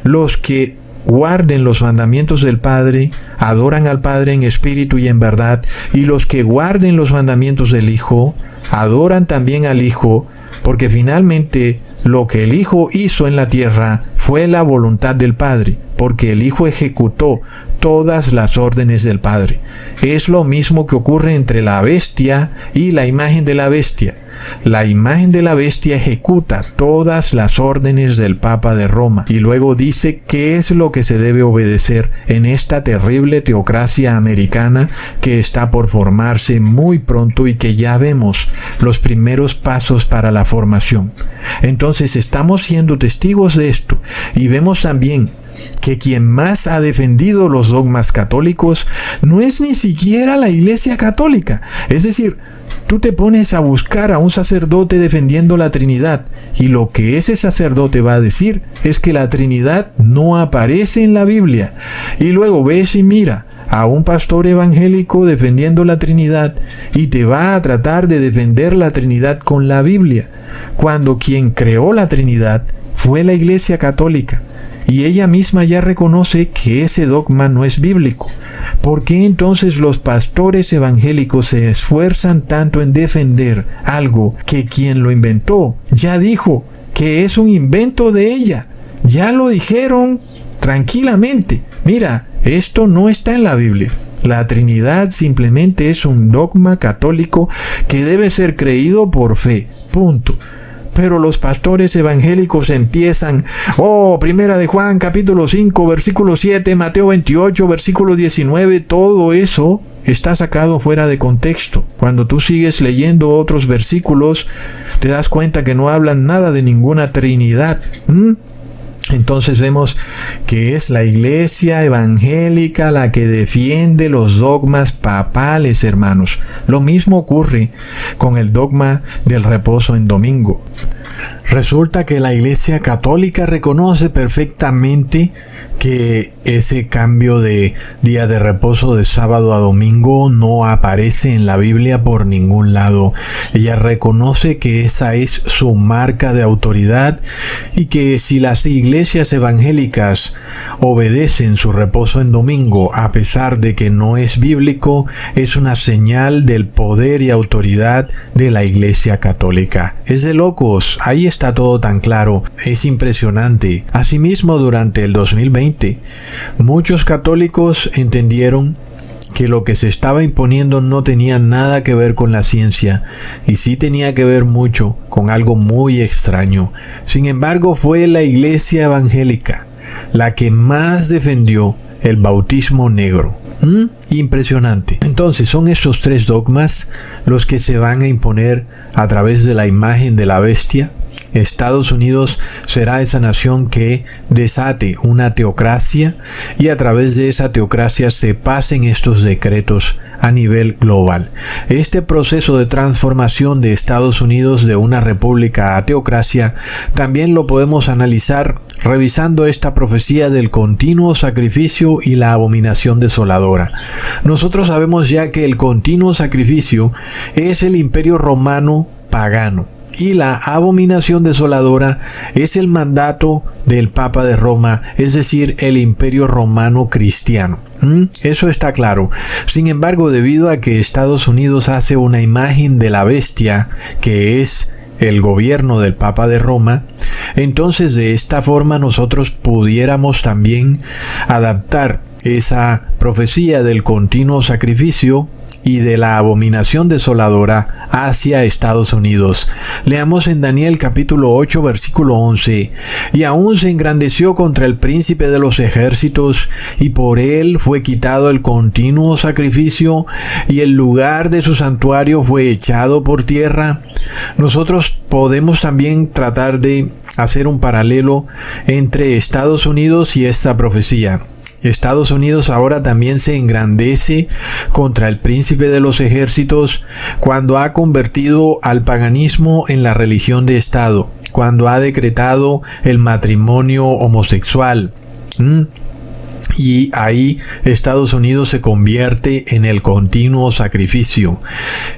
Los que guarden los mandamientos del Padre adoran al Padre en espíritu y en verdad, y los que guarden los mandamientos del Hijo adoran también al Hijo, porque finalmente lo que el Hijo hizo en la tierra fue la voluntad del Padre, porque el Hijo ejecutó todas las órdenes del Padre. Es lo mismo que ocurre entre la bestia y la imagen de la bestia. La imagen de la bestia ejecuta todas las órdenes del Papa de Roma y luego dice qué es lo que se debe obedecer en esta terrible teocracia americana que está por formarse muy pronto y que ya vemos los primeros pasos para la formación. Entonces estamos siendo testigos de esto y vemos también que quien más ha defendido los dogmas católicos no es ni siquiera la Iglesia Católica. Es decir, tú te pones a buscar a un sacerdote defendiendo la Trinidad, y lo que ese sacerdote va a decir es que la Trinidad no aparece en la Biblia. Y luego ves y mira a un pastor evangélico defendiendo la Trinidad y te va a tratar de defender la Trinidad con la Biblia, cuando quien creó la Trinidad fue la Iglesia Católica, y ella misma ya reconoce que ese dogma no es bíblico. ¿Por qué entonces los pastores evangélicos se esfuerzan tanto en defender algo que quien lo inventó ya dijo que es un invento de ella? Ya lo dijeron tranquilamente. Mira, esto no está en la Biblia. La Trinidad simplemente es un dogma católico que debe ser creído por fe. Punto. Pero los pastores evangélicos empiezan, Primera de Juan, capítulo 5, versículo 7, Mateo 28, versículo 19, todo eso está sacado fuera de contexto. Cuando tú sigues leyendo otros versículos, te das cuenta que no hablan nada de ninguna Trinidad. Entonces vemos que es la Iglesia evangélica la que defiende los dogmas papales, hermanos. Lo mismo ocurre con el dogma del reposo en domingo. Resulta que la Iglesia Católica reconoce perfectamente que ese cambio de día de reposo de sábado a domingo no aparece en la Biblia por ningún lado. Ella reconoce que esa es su marca de autoridad y que si las iglesias evangélicas obedecen su reposo en domingo a pesar de que no es bíblico, es una señal del poder y autoridad de la Iglesia Católica. Es de locos. Ahí está todo tan claro. Es impresionante. Asimismo, durante el 2020, muchos católicos entendieron que lo que se estaba imponiendo no tenía nada que ver con la ciencia y sí tenía que ver mucho con algo muy extraño. Sin embargo, fue la Iglesia evangélica la que más defendió el bautismo negro. Impresionante. Entonces son estos tres dogmas los que se van a imponer a través de la imagen de la bestia. Estados Unidos será esa nación que desate una teocracia y a través de esa teocracia se pasen estos decretos a nivel global. Este proceso de transformación de Estados Unidos de una república a teocracia también lo podemos analizar revisando esta profecía del continuo sacrificio y la abominación desoladora. Nosotros sabemos ya que el continuo sacrificio es el imperio romano pagano y la abominación desoladora es el mandato del Papa de Roma, es decir, el imperio romano cristiano. Eso está claro. Sin embargo, debido a que Estados Unidos hace una imagen de la bestia, que es el gobierno del Papa de Roma, entonces de esta forma nosotros pudiéramos también adaptar esa profecía del continuo sacrificio y de la abominación desoladora hacia Estados Unidos. Leamos en Daniel capítulo 8 versículo 11. Y aún se engrandeció contra el príncipe de los ejércitos, y por él fue quitado el continuo sacrificio, y el lugar de su santuario fue echado por tierra. Nosotros podemos también tratar de hacer un paralelo entre Estados Unidos y esta profecía. Estados Unidos ahora también se engrandece contra el príncipe de los ejércitos cuando ha convertido al paganismo en la religión de Estado, cuando ha decretado el matrimonio homosexual. Y ahí Estados Unidos se convierte en el continuo sacrificio.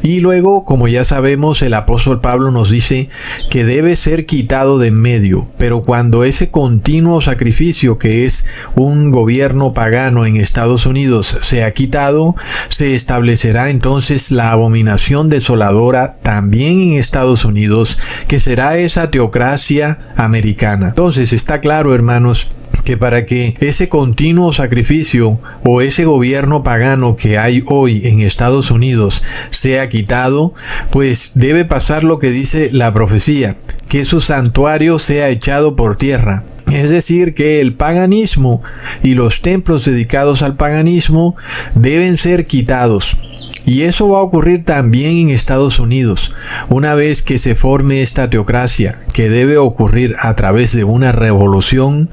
Y luego, como ya sabemos, el apóstol Pablo nos dice que debe ser quitado de en medio. Pero cuando ese continuo sacrificio, que es un gobierno pagano en Estados Unidos, sea quitado, se establecerá entonces la abominación desoladora también en Estados Unidos, que será esa teocracia americana. Entonces está claro, hermanos, que para que ese continuo sacrificio o ese gobierno pagano que hay hoy en Estados Unidos sea quitado, pues debe pasar lo que dice la profecía, que su santuario sea echado por tierra. Es decir, que el paganismo y los templos dedicados al paganismo deben ser quitados. Y eso va a ocurrir también en Estados Unidos. una vez que se forme esta teocracia, que debe ocurrir a través de una revolución,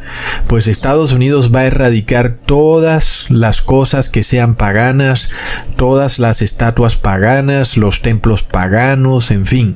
pues Estados Unidos va a erradicar todas las cosas que sean paganas, todas las estatuas paganas, los templos paganos, en fin.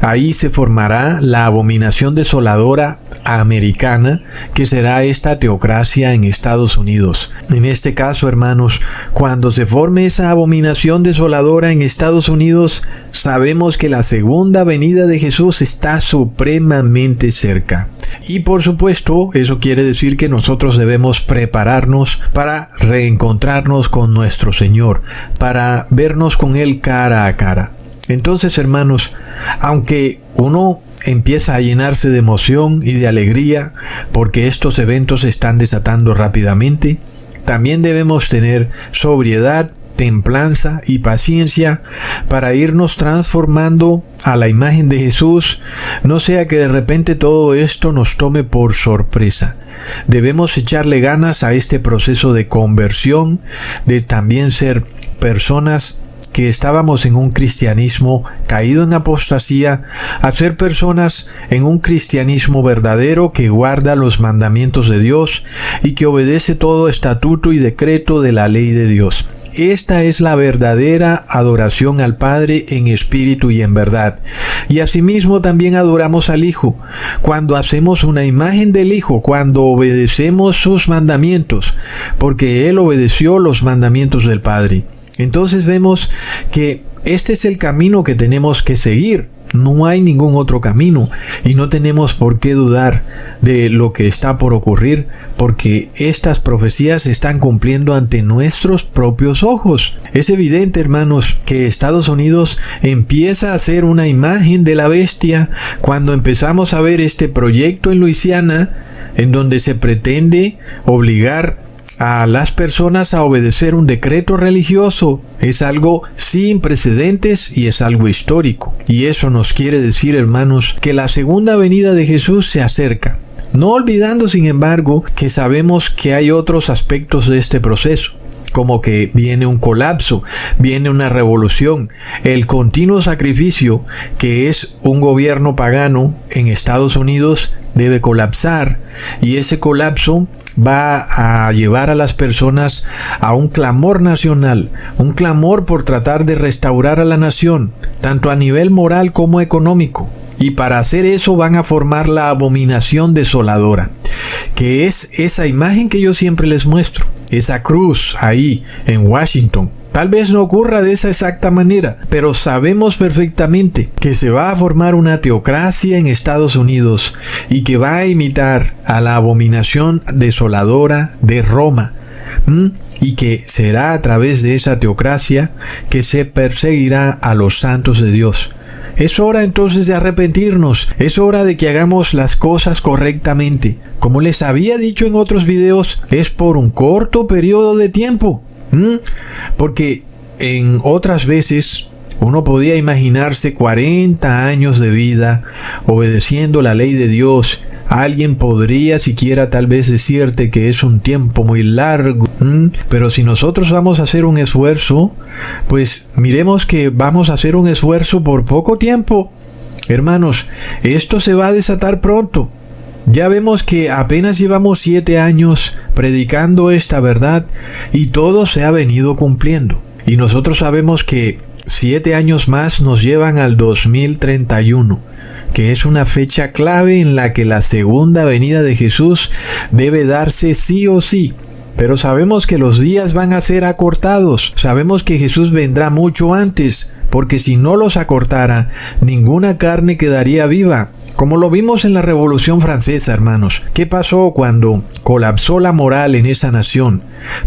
Ahí se formará la abominación desoladora americana, que será esta teocracia en Estados Unidos. En este caso, hermanos, cuando se forme esa abominación desoladora en Estados Unidos, sabemos que la segunda venida de Jesús está supremamente cerca. Y por supuesto, eso quiere decir que nosotros debemos prepararnos para reencontrarnos con nuestro Señor, para vernos con Él cara a cara. Entonces, hermanos, aunque uno empieza a llenarse de emoción y de alegría porque estos eventos se están desatando rápidamente, también debemos tener sobriedad, templanza y paciencia para irnos transformando a la imagen de Jesús, no sea que de repente todo esto nos tome por sorpresa. Debemos echarle ganas a este proceso de conversión, de también ser personas que estábamos en un cristianismo caído en apostasía, a ser personas en un cristianismo verdadero que guarda los mandamientos de Dios y que obedece todo estatuto y decreto de la ley de Dios. Esta es la verdadera adoración al Padre en espíritu y en verdad. Y asimismo también adoramos al Hijo, cuando hacemos una imagen del Hijo, cuando obedecemos sus mandamientos, porque Él obedeció los mandamientos del Padre. Entonces vemos que este es el camino que tenemos que seguir. No hay ningún otro camino y no tenemos por qué dudar de lo que está por ocurrir, porque estas profecías se están cumpliendo ante nuestros propios ojos. Es evidente, hermanos, que Estados Unidos empieza a ser una imagen de la bestia cuando empezamos a ver este proyecto en Luisiana, en donde se pretende obligar a las personas a obedecer un decreto religioso. Es algo sin precedentes y es algo histórico. Y eso nos quiere decir, hermanos, que la segunda venida de Jesús se acerca. No olvidando, sin embargo, que sabemos que hay otros aspectos de este proceso, como que viene un colapso, viene una revolución, el continuo sacrificio que es un gobierno pagano en Estados Unidos debe colapsar, y ese colapso va a llevar a las personas a un clamor nacional, un clamor por tratar de restaurar a la nación, tanto a nivel moral como económico. Y para hacer eso van a formar la abominación desoladora, que es esa imagen que yo siempre les muestro, esa cruz ahí en Washington. Tal vez no ocurra de esa exacta manera, pero sabemos perfectamente que se va a formar una teocracia en Estados Unidos y que va a imitar a la abominación desoladora de Roma. Y que será a través de esa teocracia que se perseguirá a los santos de Dios. Es hora entonces de arrepentirnos, es hora de que hagamos las cosas correctamente. Como les había dicho en otros videos, es por un corto periodo de tiempo. Porque en otras veces uno podía imaginarse 40 años de vida obedeciendo la ley de Dios. Alguien podría siquiera tal vez decirte que es un tiempo muy largo, pero si nosotros vamos a hacer un esfuerzo, pues miremos que vamos a hacer un esfuerzo por poco tiempo. Hermanos, esto se va a desatar pronto. Ya vemos que apenas llevamos 7 años predicando esta verdad y todo se ha venido cumpliendo. Y nosotros sabemos que 7 años más nos llevan al 2031, que es una fecha clave en la que la segunda venida de Jesús debe darse sí o sí. Pero sabemos que los días van a ser acortados. Sabemos que Jesús vendrá mucho antes, porque si no los acortara, ninguna carne quedaría viva. Como lo vimos en la Revolución Francesa, hermanos. ¿Qué pasó cuando colapsó la moral en esa nación?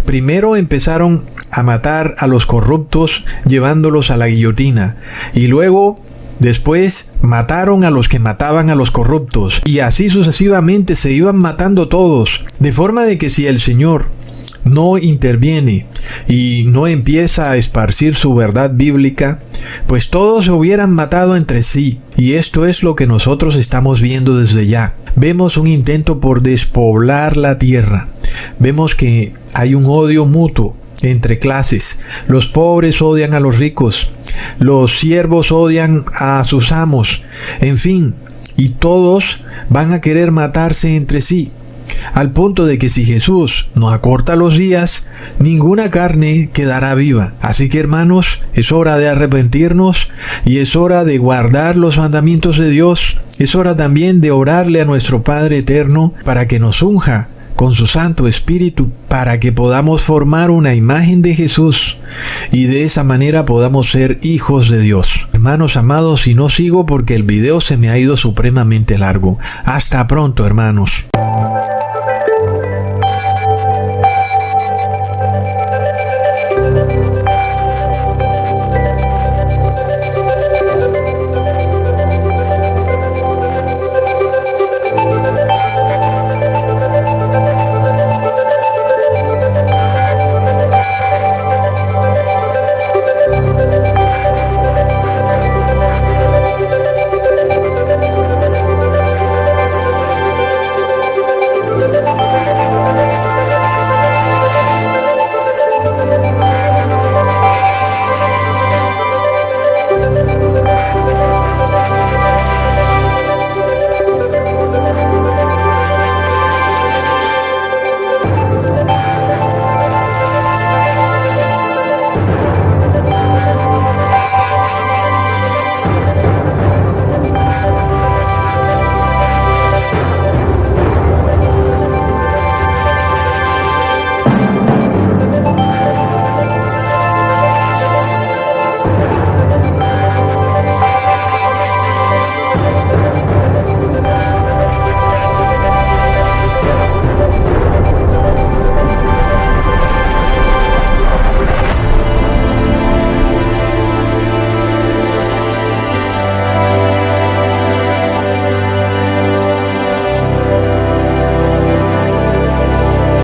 Primero empezaron a matar a los corruptos llevándolos a la guillotina. Y luego, después, mataron a los que mataban a los corruptos. Y así sucesivamente se iban matando todos. De forma de que si el Señor no interviene y no empieza a esparcir su verdad bíblica, pues todos se hubieran matado entre sí. Y esto es lo que nosotros estamos viendo desde ya. Vemos un intento por despoblar la tierra. Vemos que hay un odio mutuo entre clases. Los pobres odian a los ricos. los siervos odian a sus amos, en fin, y todos van a querer matarse entre sí. Al punto de que si Jesús nos acorta los días, ninguna carne quedará viva. Así que, hermanos, es hora de arrepentirnos y es hora de guardar los mandamientos de Dios. Es hora también de orarle a nuestro Padre Eterno para que nos unja con su Santo Espíritu, para que podamos formar una imagen de Jesús y de esa manera podamos ser hijos de Dios. Hermanos amados, y no sigo porque el video se me ha ido supremamente largo. Hasta pronto, hermanos.